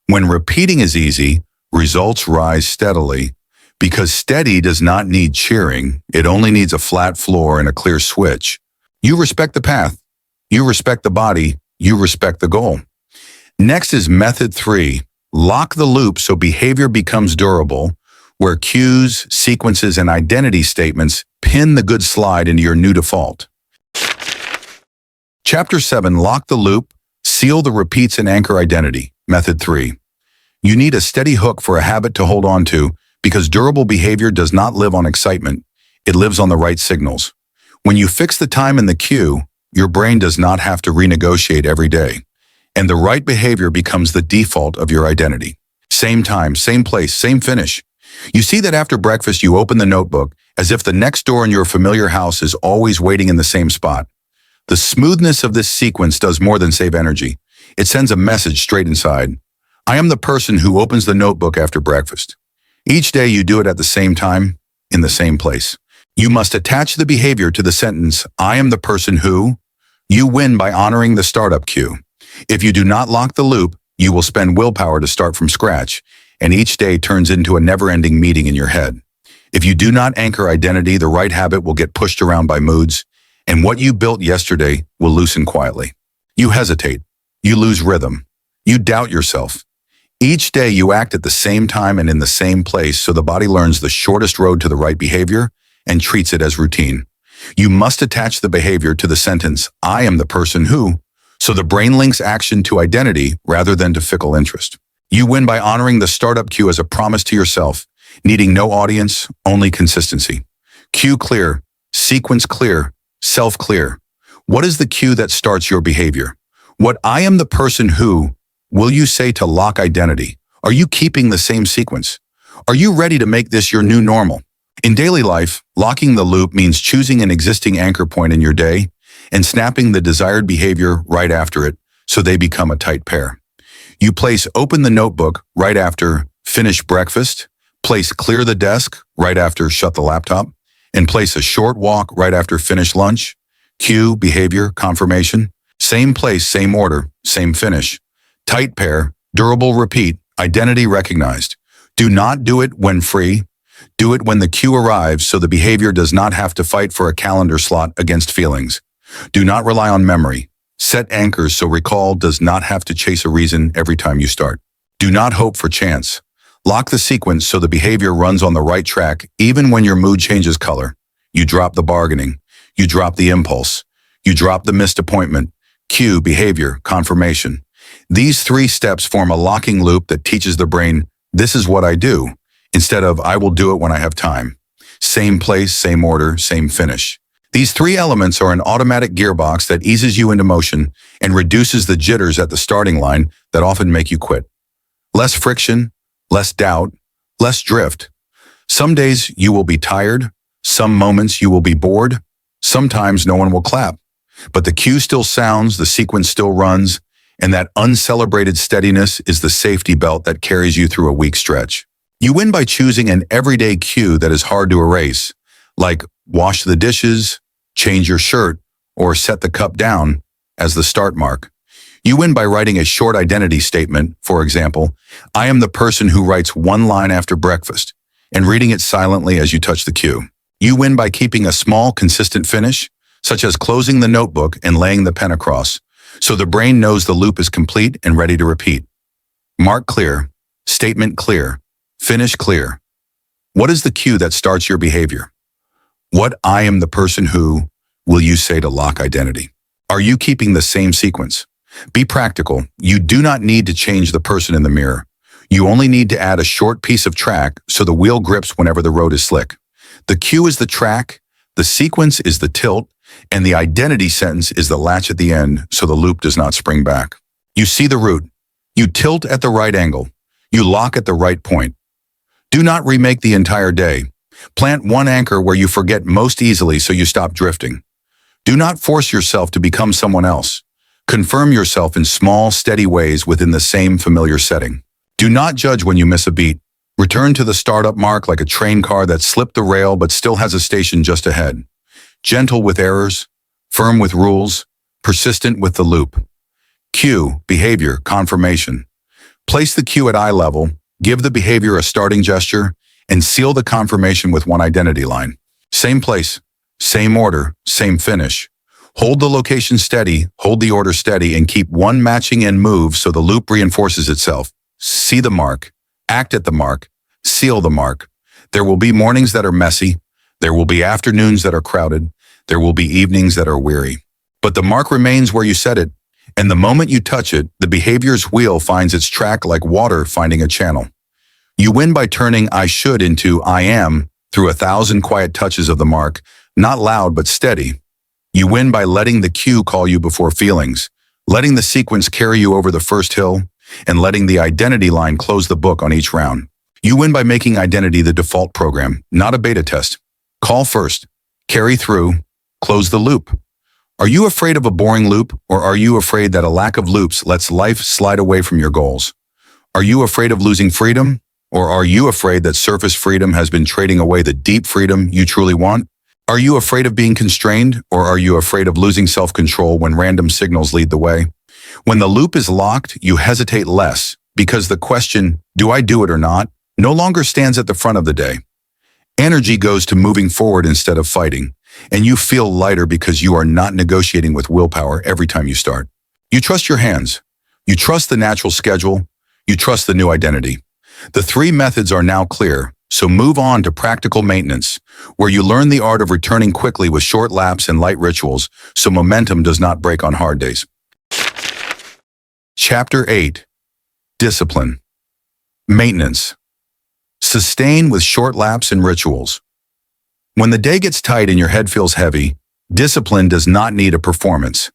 When repeating is easy, results rise steadily. Because steady does not need cheering, it only needs a flat floor and a clear switch. You respect the path, you respect the body, you respect the goal. Next is method 3. Lock the loop so behavior becomes durable, where cues, sequences, and identity statements pin the good slide into your new default. Chapter 7. Lock the loop, seal the repeats, and anchor identity. Method 3. You need a steady hook for a habit to hold on to, because durable behavior does not live on excitement, it lives on the right signals. When you fix the time and the cue, your brain does not have to renegotiate every day, and the right behavior becomes the default of your identity. Same time, same place, same finish. You see that after breakfast you open the notebook as if the next door in your familiar house is always waiting in the same spot. The smoothness of this sequence does more than save energy. It sends a message straight inside. I am the person who opens the notebook after breakfast. Each day you do it at the same time, in the same place. You must attach the behavior to the sentence, I am the person who. You win by honoring the startup cue. If you do not lock the loop, you will spend willpower to start from scratch, and each day turns into a never-ending meeting in your head. If you do not anchor identity, the right habit will get pushed around by moods, and what you built yesterday will loosen quietly. You hesitate. You lose rhythm. You doubt yourself. Each day you act at the same time and in the same place, so the body learns the shortest road to the right behavior and treats it as routine. You must attach the behavior to the sentence, I am the person who, so the brain links action to identity rather than to fickle interest. You win by honoring the startup cue as a promise to yourself, needing no audience, only consistency. Cue clear, sequence clear, self clear. What is the cue that starts your behavior? What I am the person who will you say to lock identity? Are you keeping the same sequence? Are you ready to make this your new normal? In daily life, locking the loop means choosing an existing anchor point in your day and snapping the desired behavior right after it so they become a tight pair. You place open the notebook right after finish breakfast, place clear the desk right after shut the laptop, and place a short walk right after finish lunch. Cue, behavior, confirmation. Same place, same order, same finish. Tight pair, durable repeat, identity recognized. Do not do it when free. Do it when the cue arrives so the behavior does not have to fight for a calendar slot against feelings. Do not rely on memory. Set anchors so recall does not have to chase a reason every time you start. Do not hope for chance. Lock the sequence so the behavior runs on the right track even when your mood changes color. You drop the bargaining. You drop the impulse. You drop the missed appointment. Cue, behavior, confirmation. These 3 steps form a locking loop that teaches the brain, this is what I do, instead of I will do it when I have time. Same place, same order, same finish. These 3 elements are an automatic gearbox that eases you into motion and reduces the jitters at the starting line that often make you quit. Less friction, less doubt, less drift. Some days you will be tired, some moments you will be bored, sometimes no one will clap. But the cue still sounds, the sequence still runs, and that uncelebrated steadiness is the safety belt that carries you through a weak stretch. You win by choosing an everyday cue that is hard to erase, like wash the dishes, change your shirt, or set the cup down as the start mark. You win by writing a short identity statement, for example, I am the person who writes 1 line after breakfast, and reading it silently as you touch the cue. You win by keeping a small, consistent finish, such as closing the notebook and laying the pen across, so the brain knows the loop is complete and ready to repeat. Mark clear, statement clear, finish clear. What is the cue that starts your behavior? What I am the person who will you say to lock identity? Are you keeping the same sequence? Be practical. You do not need to change the person in the mirror. You only need to add a short piece of track so the wheel grips whenever the road is slick. The cue is the track, the sequence is the tilt, and the identity sentence is the latch at the end so the loop does not spring back. You see the route. You tilt at the right angle. You lock at the right point. Do not remake the entire day. Plant one anchor where you forget most easily so you stop drifting. Do not force yourself to become someone else. Confirm yourself in small, steady ways within the same familiar setting. Do not judge when you miss a beat. Return to the startup mark like a train car that slipped the rail but still has a station just ahead. Gentle with errors, firm with rules, persistent with the loop. Cue, behavior, confirmation. Place the cue at eye level, give the behavior a starting gesture, and seal the confirmation with one identity line. Same place, same order, same finish. Hold the location steady, hold the order steady, and keep one matching end move so the loop reinforces itself. See the mark, act at the mark, seal the mark. There will be mornings that are messy. There will be afternoons that are crowded. There will be evenings that are weary. But the mark remains where you set it, and the moment you touch it, the behavior's wheel finds its track like water finding a channel. You win by turning I should into I am through 1,000 quiet touches of the mark, not loud but steady. You win by letting the cue call you before feelings, letting the sequence carry you over the first hill, and letting the identity line close the book on each round. You win by making identity the default program, not a beta test. Call first, carry through, close the loop. Are you afraid of a boring loop, or are you afraid that a lack of loops lets life slide away from your goals? Are you afraid of losing freedom, or are you afraid that surface freedom has been trading away the deep freedom you truly want? Are you afraid of being constrained, or are you afraid of losing self-control when random signals lead the way? When the loop is locked, you hesitate less, because the question, do I do it or not, no longer stands at the front of the day. Energy goes to moving forward instead of fighting, and you feel lighter because you are not negotiating with willpower every time you start. You trust your hands. You trust the natural schedule. You trust the new identity. The 3 methods are now clear, so move on to practical maintenance, where you learn the art of returning quickly with short laps and light rituals so momentum does not break on hard days. Chapter 8. Discipline. Maintenance. Sustain with short laps and rituals. When the day gets tight and your head feels heavy, discipline does not need a performance.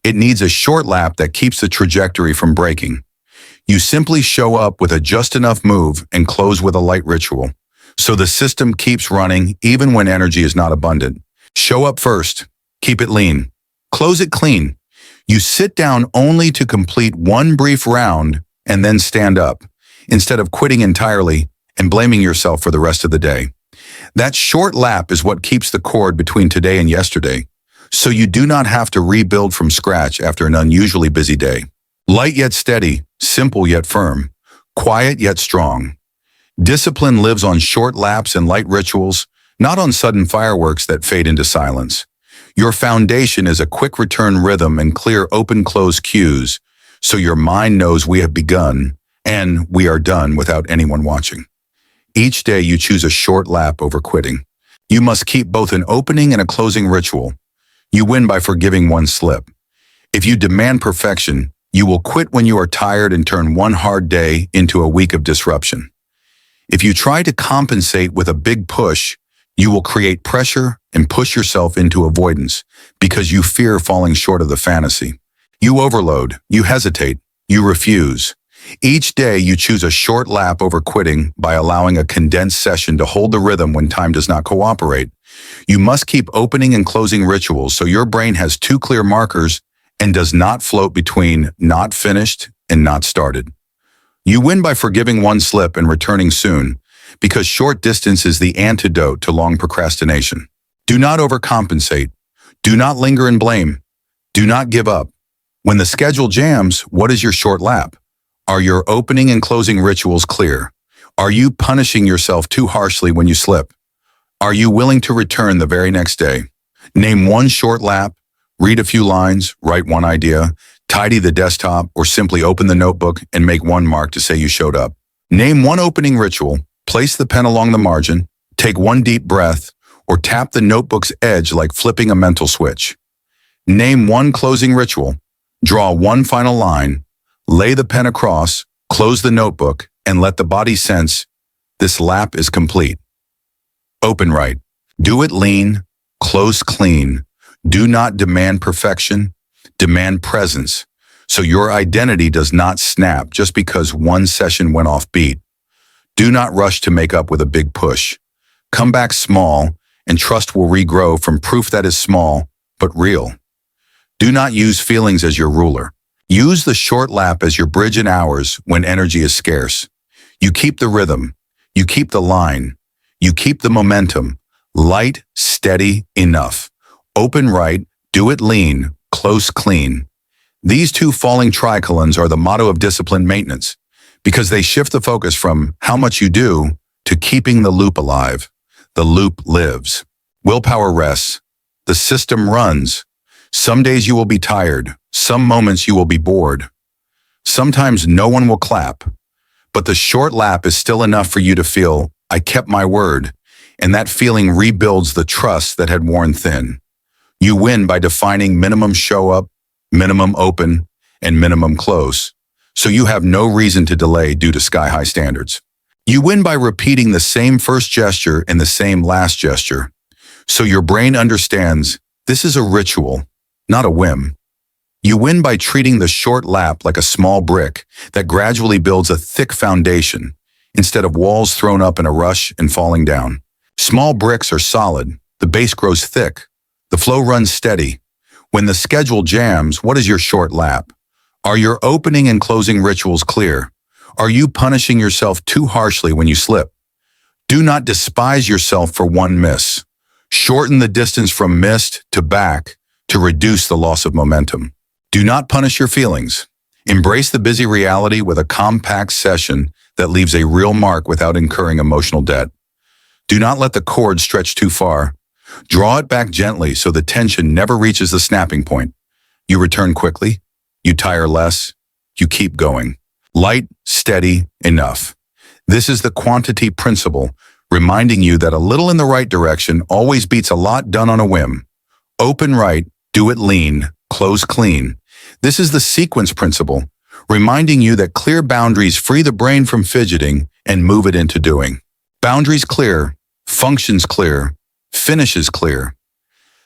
It needs a short lap that keeps the trajectory from breaking. You simply show up with a just enough move and close with a light ritual, so the system keeps running even when energy is not abundant. Show up first, keep it lean, close it clean. You sit down only to complete one brief round and then stand up, instead of quitting entirely and blaming yourself for the rest of the day. That short lap is what keeps the cord between today and yesterday, so you do not have to rebuild from scratch after an unusually busy day. Light yet steady, simple yet firm, quiet yet strong. Discipline lives on short laps and light rituals, not on sudden fireworks that fade into silence. Your foundation is a quick return rhythm and clear open-close cues, so your mind knows we have begun and we are done without anyone watching. Each day you choose a short lap over quitting. You must keep both an opening and a closing ritual. You win by forgiving one slip. If you demand perfection, you will quit when you are tired and turn one hard day into a week of disruption. If you try to compensate with a big push, you will create pressure and push yourself into avoidance because you fear falling short of the fantasy. You overload, you hesitate, you refuse. Each day you choose a short lap over quitting by allowing a condensed session to hold the rhythm when time does not cooperate. You must keep opening and closing rituals so your brain has 2 clear markers and does not float between not finished and not started. You win by forgiving one slip and returning soon, because short distance is the antidote to long procrastination. Do not overcompensate. Do not linger in blame. Do not give up. When the schedule jams, what is your short lap? Are your opening and closing rituals clear? Are you punishing yourself too harshly when you slip? Are you willing to return the very next day? Name one short lap, read a few lines, write one idea, tidy the desktop, or simply open the notebook and make one mark to say you showed up. Name one opening ritual, place the pen along the margin, take one deep breath, or tap the notebook's edge like flipping a mental switch. Name one closing ritual, draw one final line, lay the pen across, close the notebook, and let the body sense this lap is complete. Open right. Do it lean, close clean. Do not demand perfection, demand presence, so your identity does not snap just because one session went off beat. Do not rush to make up with a big push. Come back small, and trust will regrow from proof that is small, but real. Do not use feelings as your ruler. Use the short lap as your bridge in hours when energy is scarce. You keep the rhythm. You keep the line. You keep the momentum. Light, steady, enough. Open right, do it lean, close clean. These two falling tricolons are the motto of disciplined maintenance because they shift the focus from how much you do to keeping the loop alive. The loop lives. Willpower rests. The system runs. Some days you will be tired. Some moments you will be bored. Sometimes no one will clap. But the short lap is still enough for you to feel, I kept my word, and that feeling rebuilds the trust that had worn thin. You win by defining minimum show up, minimum open, and minimum close, so you have no reason to delay due to sky-high standards. You win by repeating the same first gesture and the same last gesture, so your brain understands this is a ritual, not a whim. You win by treating the short lap like a small brick that gradually builds a thick foundation instead of walls thrown up in a rush and falling down. Small bricks are solid, the base grows thick, the flow runs steady. When the schedule jams, what is your short lap? Are your opening and closing rituals clear? Are you punishing yourself too harshly when you slip? Do not despise yourself for one miss. Shorten the distance from missed to back to reduce the loss of momentum. Do not punish your feelings. Embrace the busy reality with a compact session that leaves a real mark without incurring emotional debt. Do not let the cord stretch too far. Draw it back gently so the tension never reaches the snapping point. You return quickly. You tire less. You keep going. Light, steady, enough. This is the quantity principle, reminding you that a little in the right direction always beats a lot done on a whim. Open right, do it lean, close clean. This is the sequence principle, reminding you that clear boundaries free the brain from fidgeting and move it into doing. Boundaries clear, functions clear, finishes clear.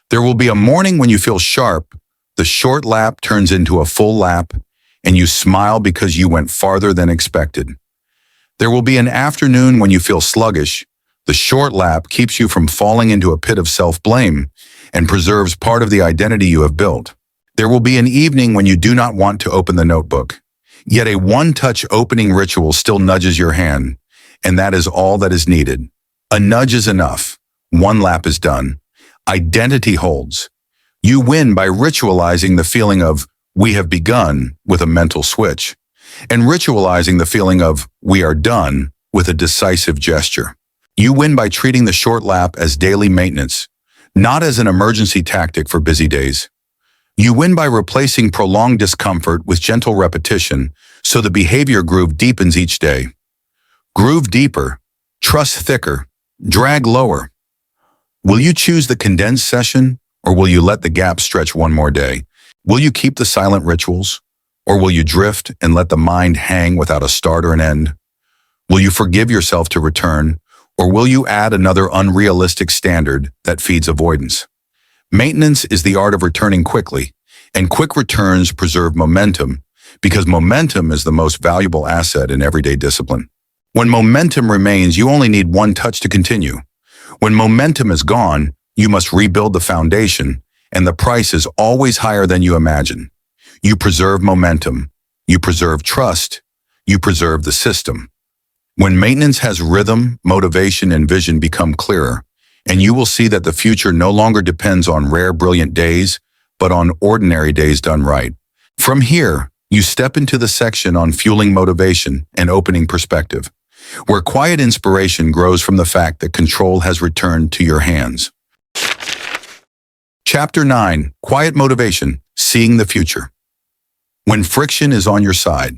There will be a morning when you feel sharp, the short lap turns into a full lap, and you smile because you went farther than expected. There will be an afternoon when you feel sluggish. The short lap keeps you from falling into a pit of self-blame and preserves part of the identity you have built. There will be an evening when you do not want to open the notebook, yet a one-touch opening ritual still nudges your hand, and that is all that is needed. A nudge is enough. One lap is done. Identity holds. You win by ritualizing the feeling of we have begun with a mental switch, and ritualizing the feeling of we are done with a decisive gesture. You win by treating the short lap as daily maintenance, not as an emergency tactic for busy days. You win by replacing prolonged discomfort with gentle repetition so the behavior groove deepens each day. Groove deeper, trust thicker, drag lower. Will you choose the condensed session, or will you let the gap stretch one more day? Will you keep the silent rituals, or will you drift and let the mind hang without a start or an end? Will you forgive yourself to return, or will you add another unrealistic standard that feeds avoidance? Maintenance is the art of returning quickly, and quick returns preserve momentum because momentum is the most valuable asset in everyday discipline. When momentum remains, you only need one touch to continue. When momentum is gone, you must rebuild the foundation, and the price is always higher than you imagine. You preserve momentum, you preserve trust, you preserve the system. When maintenance has rhythm, motivation, and vision become clearer, and you will see that the future no longer depends on rare, brilliant days, but on ordinary days done right. From here, you step into the section on fueling motivation and opening perspective, where quiet inspiration grows from the fact that control has returned to your hands. Chapter 9, Quiet Motivation, Seeing the Future. When friction is on your side.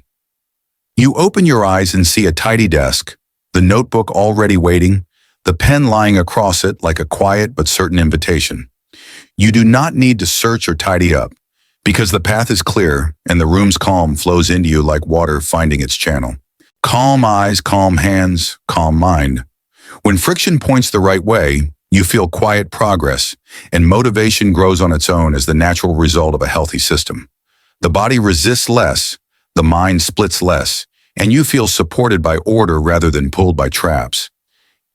You open your eyes and see a tidy desk, the notebook already waiting, the pen lying across it like a quiet but certain invitation. You do not need to search or tidy up, because the path is clear and the room's calm flows into you like water finding its channel. Calm eyes, calm hands, calm mind. When friction points the right way, you feel quiet progress, and motivation grows on its own as the natural result of a healthy system. The body resists less, the mind splits less, and you feel supported by order rather than pulled by traps.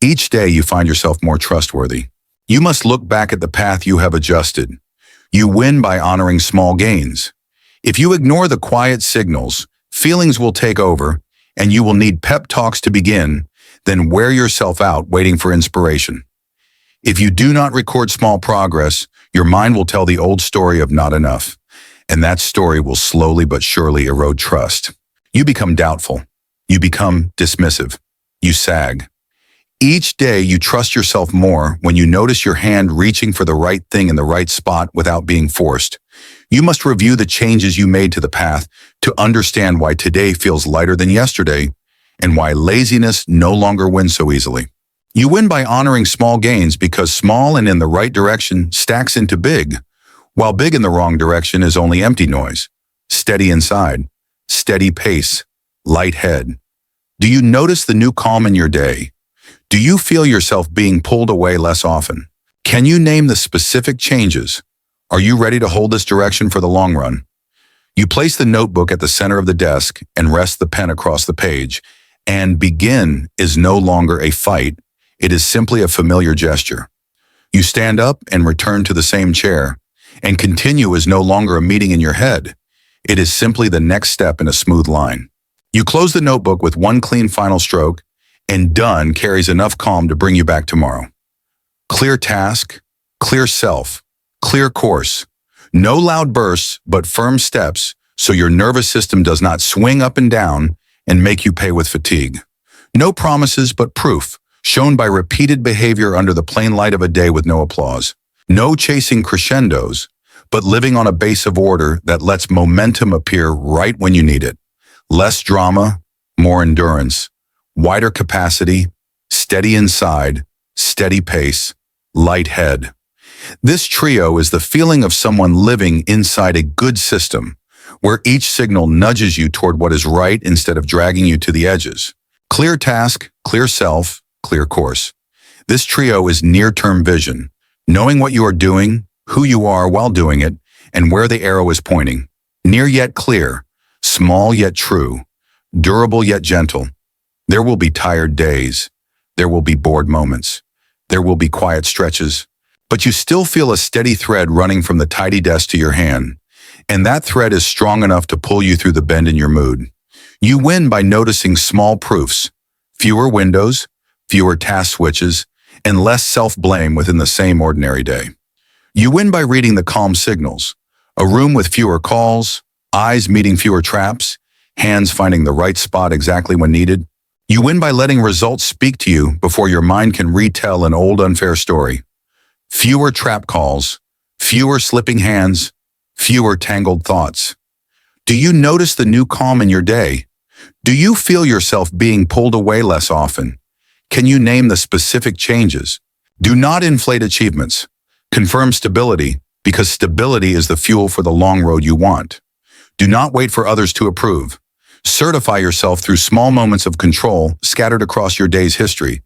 Each day you find yourself more trustworthy. You must look back at the path you have adjusted. You win by honoring small gains. If you ignore the quiet signals, feelings will take over, and you will need pep talks to begin, then wear yourself out waiting for inspiration. If you do not record small progress, your mind will tell the old story of not enough. And that story will slowly but surely erode trust. You become doubtful. You become dismissive. You sag. Each day you trust yourself more when you notice your hand reaching for the right thing in the right spot without being forced. You must review the changes you made to the path to understand why today feels lighter than yesterday and why laziness no longer wins so easily. You win by honoring small gains because small and in the right direction stacks into big, while big in the wrong direction is only empty noise. Steady inside, steady pace, light head. Do you notice the new calm in your day? Do you feel yourself being pulled away less often? Can you name the specific changes? Are you ready to hold this direction for the long run? You place the notebook at the center of the desk and rest the pen across the page, and begin is no longer a fight. It is simply a familiar gesture. You stand up and return to the same chair, and continue is no longer a meeting in your head. It is simply the next step in a smooth line. You close the notebook with one clean final stroke, and done carries enough calm to bring you back tomorrow. Clear task, clear self, clear course. No loud bursts, but firm steps so your nervous system does not swing up and down and make you pay with fatigue. No promises, but proof, shown by repeated behavior under the plain light of a day with no applause. No chasing crescendos, but living on a base of order that lets momentum appear right when you need it. Less drama, more endurance, wider capacity, steady inside, steady pace, light head. This trio is the feeling of someone living inside a good system, where each signal nudges you toward what is right instead of dragging you to the edges. Clear task, clear self, clear course. This trio is near-term vision, knowing what you are doing, who you are while doing it, and where the arrow is pointing. Near yet clear, small yet true, durable yet gentle. There will be tired days. There will be bored moments. There will be quiet stretches. But you still feel a steady thread running from the tidy desk to your hand. And that thread is strong enough to pull you through the bend in your mood. You win by noticing small proofs, fewer windows, fewer task switches, and less self-blame within the same ordinary day. You win by reading the calm signals, a room with fewer calls, eyes meeting fewer traps, hands finding the right spot exactly when needed. You win by letting results speak to you before your mind can retell an old unfair story. Fewer trap calls, fewer slipping hands, fewer tangled thoughts. Do you notice the new calm in your day? Do you feel yourself being pulled away less often? Can you name the specific changes? Do not inflate achievements. Confirm stability, because stability is the fuel for the long road you want. Do not wait for others to approve. Certify yourself through small moments of control scattered across your day's history.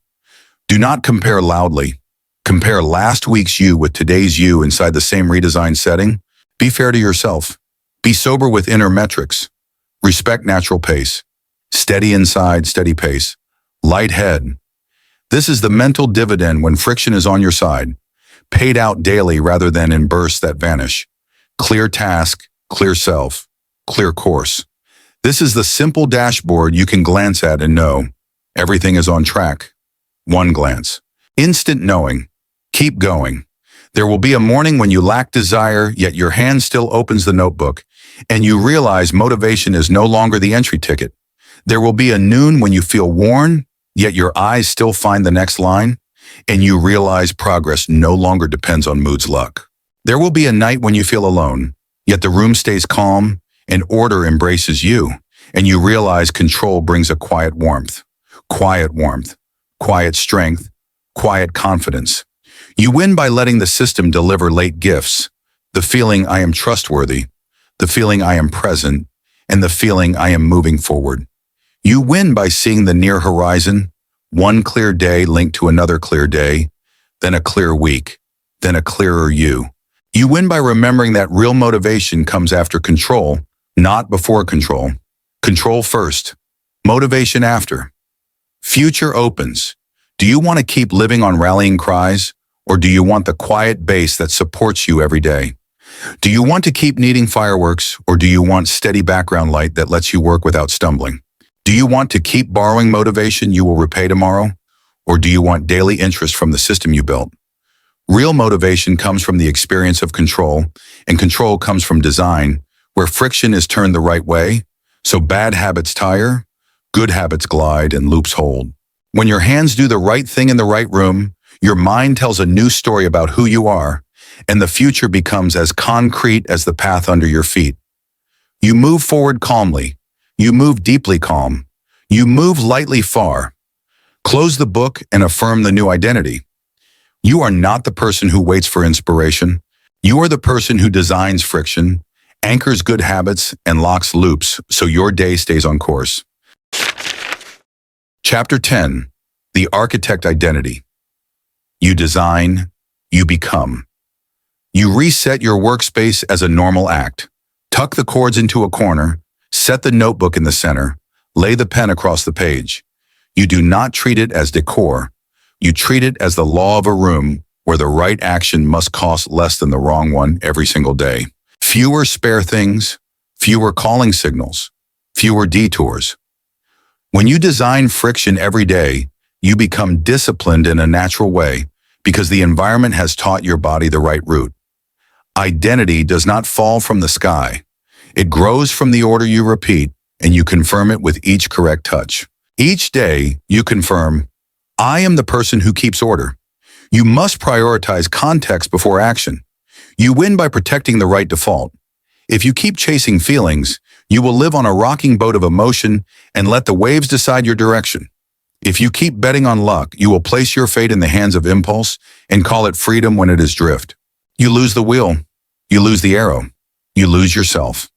Do not compare loudly. Compare last week's you with today's you inside the same redesigned setting. Be fair to yourself. Be sober with inner metrics. Respect natural pace. Steady inside, steady pace. Light head. This is the mental dividend when friction is on your side. Paid out daily rather than in bursts that vanish. Clear task, clear self, clear course. This is the simple dashboard you can glance at and know everything is on track. One glance. Instant knowing. Keep going. There will be a morning when you lack desire, yet your hand still opens the notebook, and you realize motivation is no longer the entry ticket. There will be a noon when you feel worn, yet your eyes still find the next line, and you realize progress no longer depends on mood's luck. There will be a night when you feel alone, yet the room stays calm, and order embraces you, and you realize control brings a quiet warmth, quiet strength, quiet confidence. You win by letting the system deliver late gifts, the feeling I am trustworthy, the feeling I am present, and the feeling I am moving forward. You win by seeing the near horizon, one clear day linked to another clear day, then a clear week, then a clearer you. You win by remembering that real motivation comes after control, not before control. Control first, motivation after. Future opens. Do you want to keep living on rallying cries, or do you want the quiet base that supports you every day? Do you want to keep needing fireworks, or do you want steady background light that lets you work without stumbling? Do you want to keep borrowing motivation you will repay tomorrow, or do you want daily interest from the system you built? Real motivation comes from the experience of control, and control comes from design, where friction is turned the right way, so bad habits tire, good habits glide, and loops hold. When your hands do the right thing in the right room, your mind tells a new story about who you are, and the future becomes as concrete as the path under your feet. You move forward calmly. You move deeply calm. You move lightly far. Close the book and affirm the new identity. You are not the person who waits for inspiration. You are the person who designs friction, anchors good habits, and locks loops so your day stays on course. Chapter 10. The Architect Identity. You design, you become. You reset your workspace as a normal act. Tuck the cords into a corner, set the notebook in the center, lay the pen across the page. You do not treat it as decor. You treat it as the law of a room where the right action must cost less than the wrong one every single day. Fewer spare things, fewer calling signals, fewer detours. When you design friction every day, you become disciplined in a natural way because the environment has taught your body the right route. Identity does not fall from the sky. It grows from the order you repeat, and you confirm it with each correct touch. Each day, you confirm, I am the person who keeps order. You must prioritize context before action. You win by protecting the right default. If you keep chasing feelings, you will live on a rocking boat of emotion and let the waves decide your direction. If you keep betting on luck, you will place your fate in the hands of impulse and call it freedom when it is drift. You lose the wheel. You lose the arrow. You lose yourself.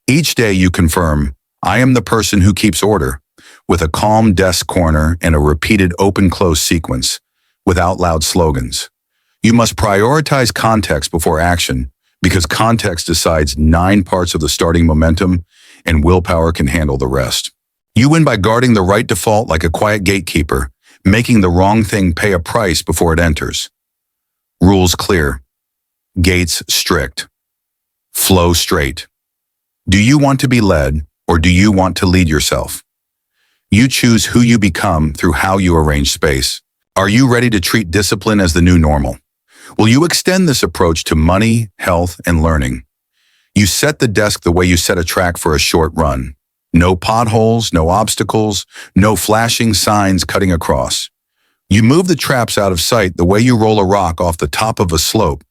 Each day you confirm, I am the person who keeps order, with a calm desk corner and a repeated open-close sequence, without loud slogans. You must prioritize context before action, because context decides 9 parts of the starting momentum, and willpower can handle the rest. You win by guarding the right default like a quiet gatekeeper, making the wrong thing pay a price before it enters. Rules clear. Gates strict. Flow straight. Do you want to be led, or do you want to lead yourself? You choose who you become through how you arrange space. Are you ready to treat discipline as the new normal? Will you extend this approach to money, health, and learning? You set the desk the way you set a track for a short run. No potholes, no obstacles, no flashing signs cutting across. You move the traps out of sight the way you roll a rock off the top of a slope.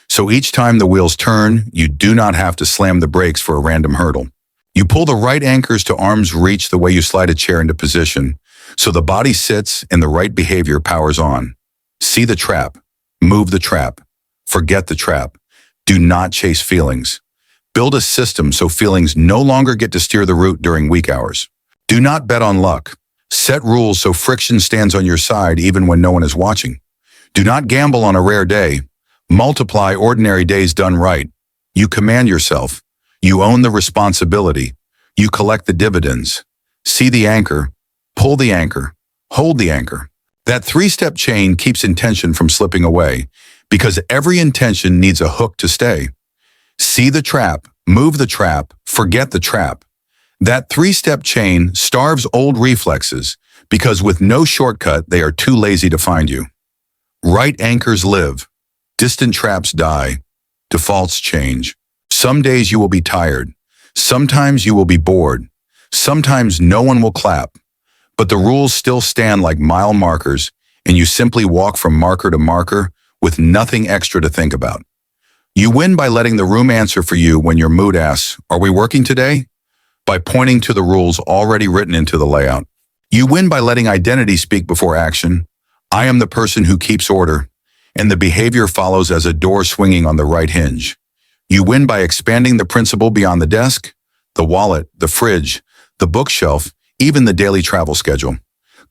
So each time the wheels turn, you do not have to slam the brakes for a random hurdle. You pull the right anchors to arm's reach the way you slide a chair into position, so the body sits and the right behavior powers on. See the trap. Move the trap. Forget the trap. Do not chase feelings. Build a system so feelings no longer get to steer the route during weak hours. Do not bet on luck. Set rules so friction stands on your side even when no one is watching. Do not gamble on a rare day. Multiply ordinary days done right. You command yourself. You own the responsibility. You collect the dividends. See the anchor. Pull the anchor. Hold the anchor. That 3-step chain keeps intention from slipping away because every intention needs a hook to stay. See the trap. Move the trap. Forget the trap. That 3-step chain starves old reflexes because with no shortcut, they are too lazy to find you. Right anchors live. Distant traps die. Defaults change. Some days you will be tired. Sometimes you will be bored. Sometimes no one will clap. But the rules still stand like mile markers, and you simply walk from marker to marker with nothing extra to think about. You win by letting the room answer for you when your mood asks, "Are we working today?" By pointing to the rules already written into the layout. You win by letting identity speak before action. I am the person who keeps order, and the behavior follows as a door swinging on the right hinge. You win by expanding the principle beyond the desk, the wallet, the fridge, the bookshelf, even the daily travel schedule.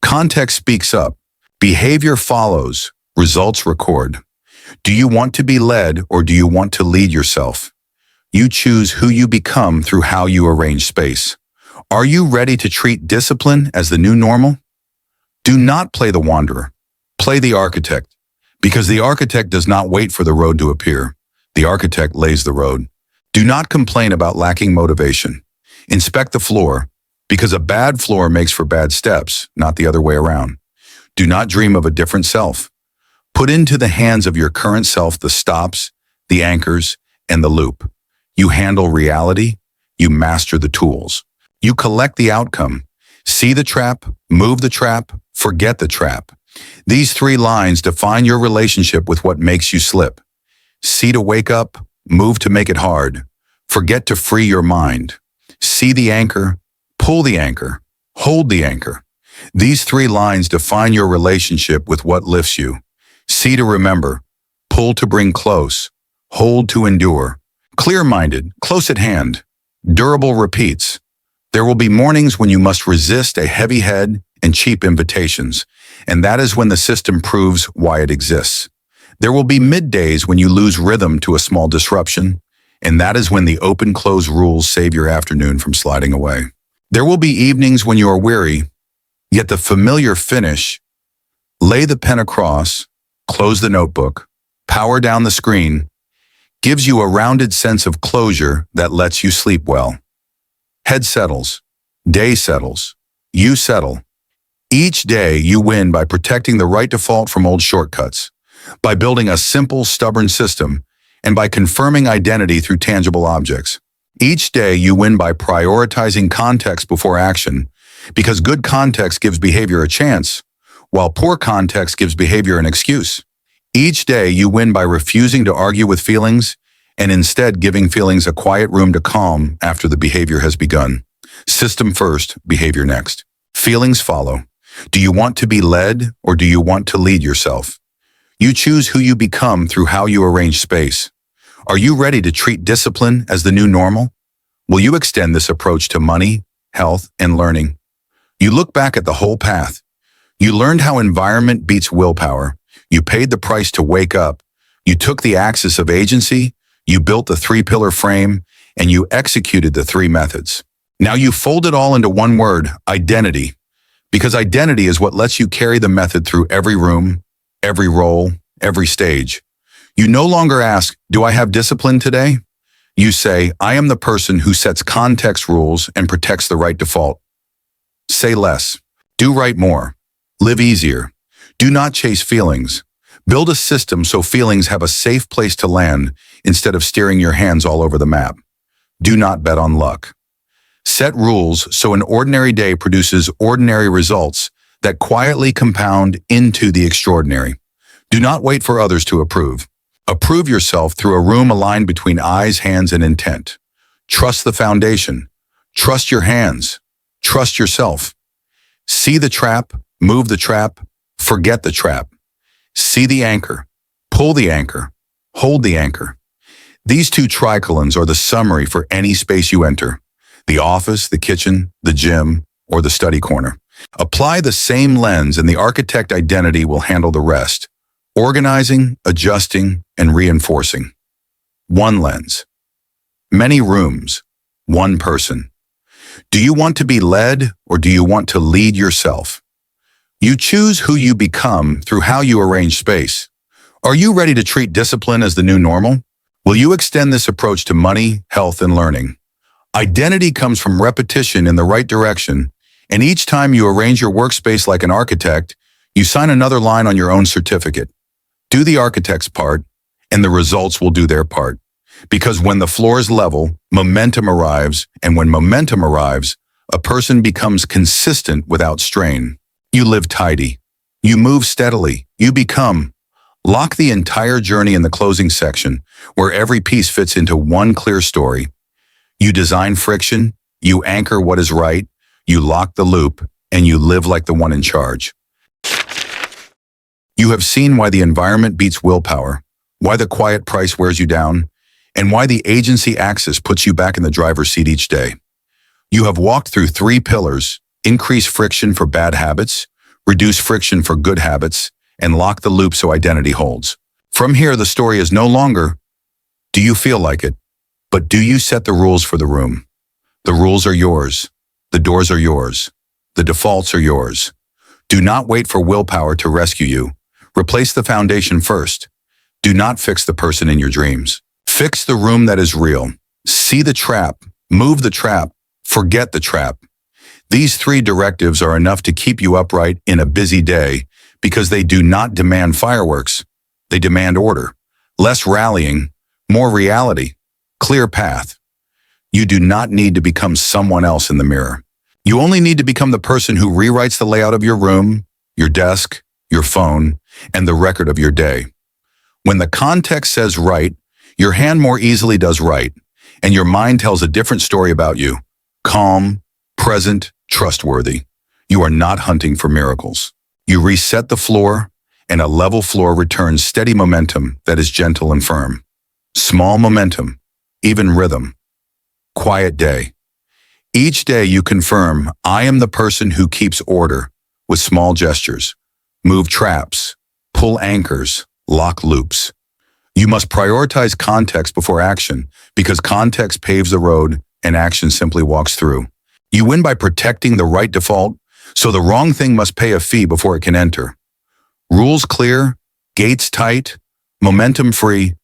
Context speaks up. Behavior follows. Results record. Do you want to be led or do you want to lead yourself? You choose who you become through how you arrange space. Are you ready to treat discipline as the new normal? Do not play the wanderer. Play the architect, because the architect does not wait for the road to appear. The architect lays the road. Do not complain about lacking motivation. Inspect the floor, because a bad floor makes for bad steps, not the other way around. Do not dream of a different self. Put into the hands of your current self the stops, the anchors, and the loop. You handle reality, You master the tools. You collect the outcome. See the trap, move the trap, forget the trap. These three lines define your relationship with what makes you slip. See to wake up, move to make it hard. Forget to free your mind. See the anchor, pull the anchor, hold the anchor. These three lines define your relationship with what lifts you. See to remember, pull to bring close, hold to endure. Clear-minded, close at hand, durable repeats. There will be mornings when you must resist a heavy head and cheap invitations, and that is when the system proves why it exists. There will be middays when you lose rhythm to a small disruption, and that is when the open-close rules save your afternoon from sliding away. There will be evenings when you are weary, yet the familiar finish, lay the pen across, close the notebook, power down the screen, gives you a rounded sense of closure that lets you sleep well. Head settles, day settles, you settle. Each day you win by protecting the right default from old shortcuts, by building a simple, stubborn system, and by confirming identity through tangible objects. Each day you win by prioritizing context before action, because good context gives behavior a chance, while poor context gives behavior an excuse. Each day you win by refusing to argue with feelings and instead giving feelings a quiet room to calm after the behavior has begun. System first, behavior next. Feelings follow. Do you want to be led or do you want to lead yourself? You choose who you become through how you arrange space. Are you ready to treat discipline as the new normal? Will you extend this approach to money, health, and learning? You look back at the whole path. You learned how environment beats willpower. You paid the price to wake up. You took the axis of agency. You built the three-pillar frame, and you executed the three methods. Now you fold it all into one word, identity, because identity is what lets you carry the method through every room, every role, every stage. You no longer ask, do I have discipline today? You say, I am the person who sets context rules and protects the right default. Say less. Do right more. Live easier. Do not chase feelings. Build a system so feelings have a safe place to land instead of steering your hands all over the map. Do not bet on luck. Set rules so an ordinary day produces ordinary results that quietly compound into the extraordinary. Do not wait for others to approve. Approve yourself through a room aligned between eyes, hands, and intent. Trust the foundation. Trust your hands. Trust yourself. See the trap, move the trap, forget the trap. See the anchor, pull the anchor, hold the anchor. These two tricolons are the summary for any space you enter, the office, the kitchen, the gym, or the study corner. Apply the same lens and the architect identity will handle the rest, organizing, adjusting, and reinforcing. One lens. Many rooms, one person. Do you want to be led or do you want to lead yourself? You choose who you become through how you arrange space. Are you ready to treat discipline as the new normal? Will you extend this approach to money, health, and learning? Identity comes from repetition in the right direction, and each time you arrange your workspace like an architect, you sign another line on your own certificate. Do the architect's part, and the results will do their part. Because when the floor is level, momentum arrives, and when momentum arrives, a person becomes consistent without strain. You live tidy. You move steadily. You become. Lock the entire journey in the closing section, where every piece fits into one clear story. You design friction, you anchor what is right, you lock the loop, and you live like the one in charge. You have seen why the environment beats willpower, why the quiet price wears you down, and why the agency axis puts you back in the driver's seat each day. You have walked through three pillars: increase friction for bad habits, reduce friction for good habits, and lock the loop so identity holds. From here, the story is no longer, do you feel like it? But do you set the rules for the room? The rules are yours. The doors are yours. The defaults are yours. Do not wait for willpower to rescue you. Replace the foundation first. Do not fix the person in your dreams. Fix the room that is real. See the trap. Move the trap. Forget the trap. These three directives are enough to keep you upright in a busy day because they do not demand fireworks. They demand order. Less rallying, more reality, clear path. You do not need to become someone else in the mirror. You only need to become the person who rewrites the layout of your room, your desk, your phone, and the record of your day. When the context says right, your hand more easily does right, and your mind tells a different story about you. Calm, present, trustworthy. You are not hunting for miracles. You reset the floor, and a level floor returns steady momentum that is gentle and firm. Small momentum, even rhythm. Quiet day. Each day you confirm, I am the person who keeps order with small gestures. Move traps, pull anchors, lock loops. You must prioritize context before action because context paves the road and action simply walks through. You win by protecting the right default, so the wrong thing must pay a fee before it can enter. Rules clear, gates tight, momentum free.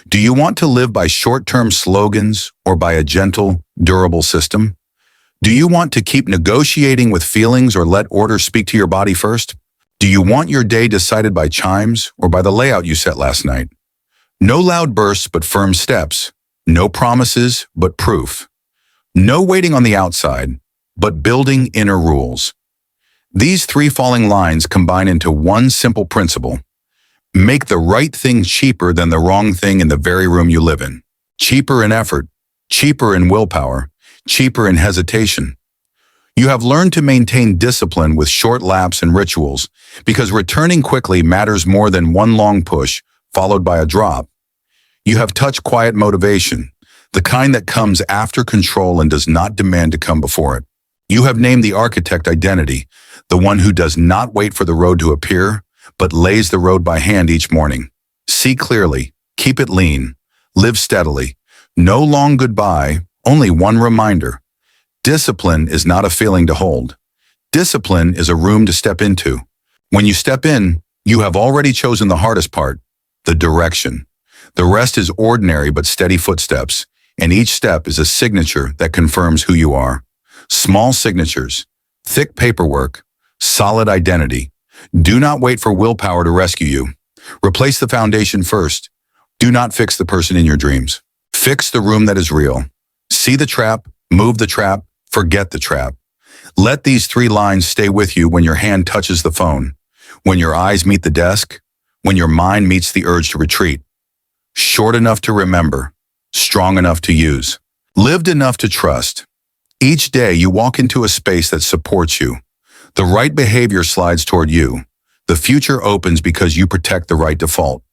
Do you want to live by short-term slogans or by a gentle, durable system? Do you want to keep negotiating with feelings or let order speak to your body first? Do you want your day decided by chimes or by the layout you set last night? No loud bursts but firm steps. No promises but proof. No waiting on the outside, but building inner rules. These three falling lines combine into one simple principle. Make the right thing cheaper than the wrong thing in the very room you live in. Cheaper in effort, cheaper in willpower, cheaper in hesitation. You have learned to maintain discipline with short laps and rituals because returning quickly matters more than one long push followed by a drop. You have touched quiet motivation, the kind that comes after control and does not demand to come before it. You have named the architect identity, the one who does not wait for the road to appear, but lays the road by hand each morning. See clearly, keep it lean, live steadily. No long goodbye, only one reminder. Discipline is not a feeling to hold. Discipline is a room to step into. When you step in, you have already chosen the hardest part, the direction. The rest is ordinary but steady footsteps, and each step is a signature that confirms who you are. Small signatures, thick paperwork, solid identity. Do not wait for willpower to rescue you. Replace the foundation first. Do not fix the person in your dreams. Fix the room that is real. See the trap, move the trap, forget the trap. Let these three lines stay with you when your hand touches the phone, when your eyes meet the desk, when your mind meets the urge to retreat. Short enough to remember, strong enough to use, lived enough to trust. Each day you walk into a space that supports you. The right behavior slides toward you. The future opens because you protect the right default.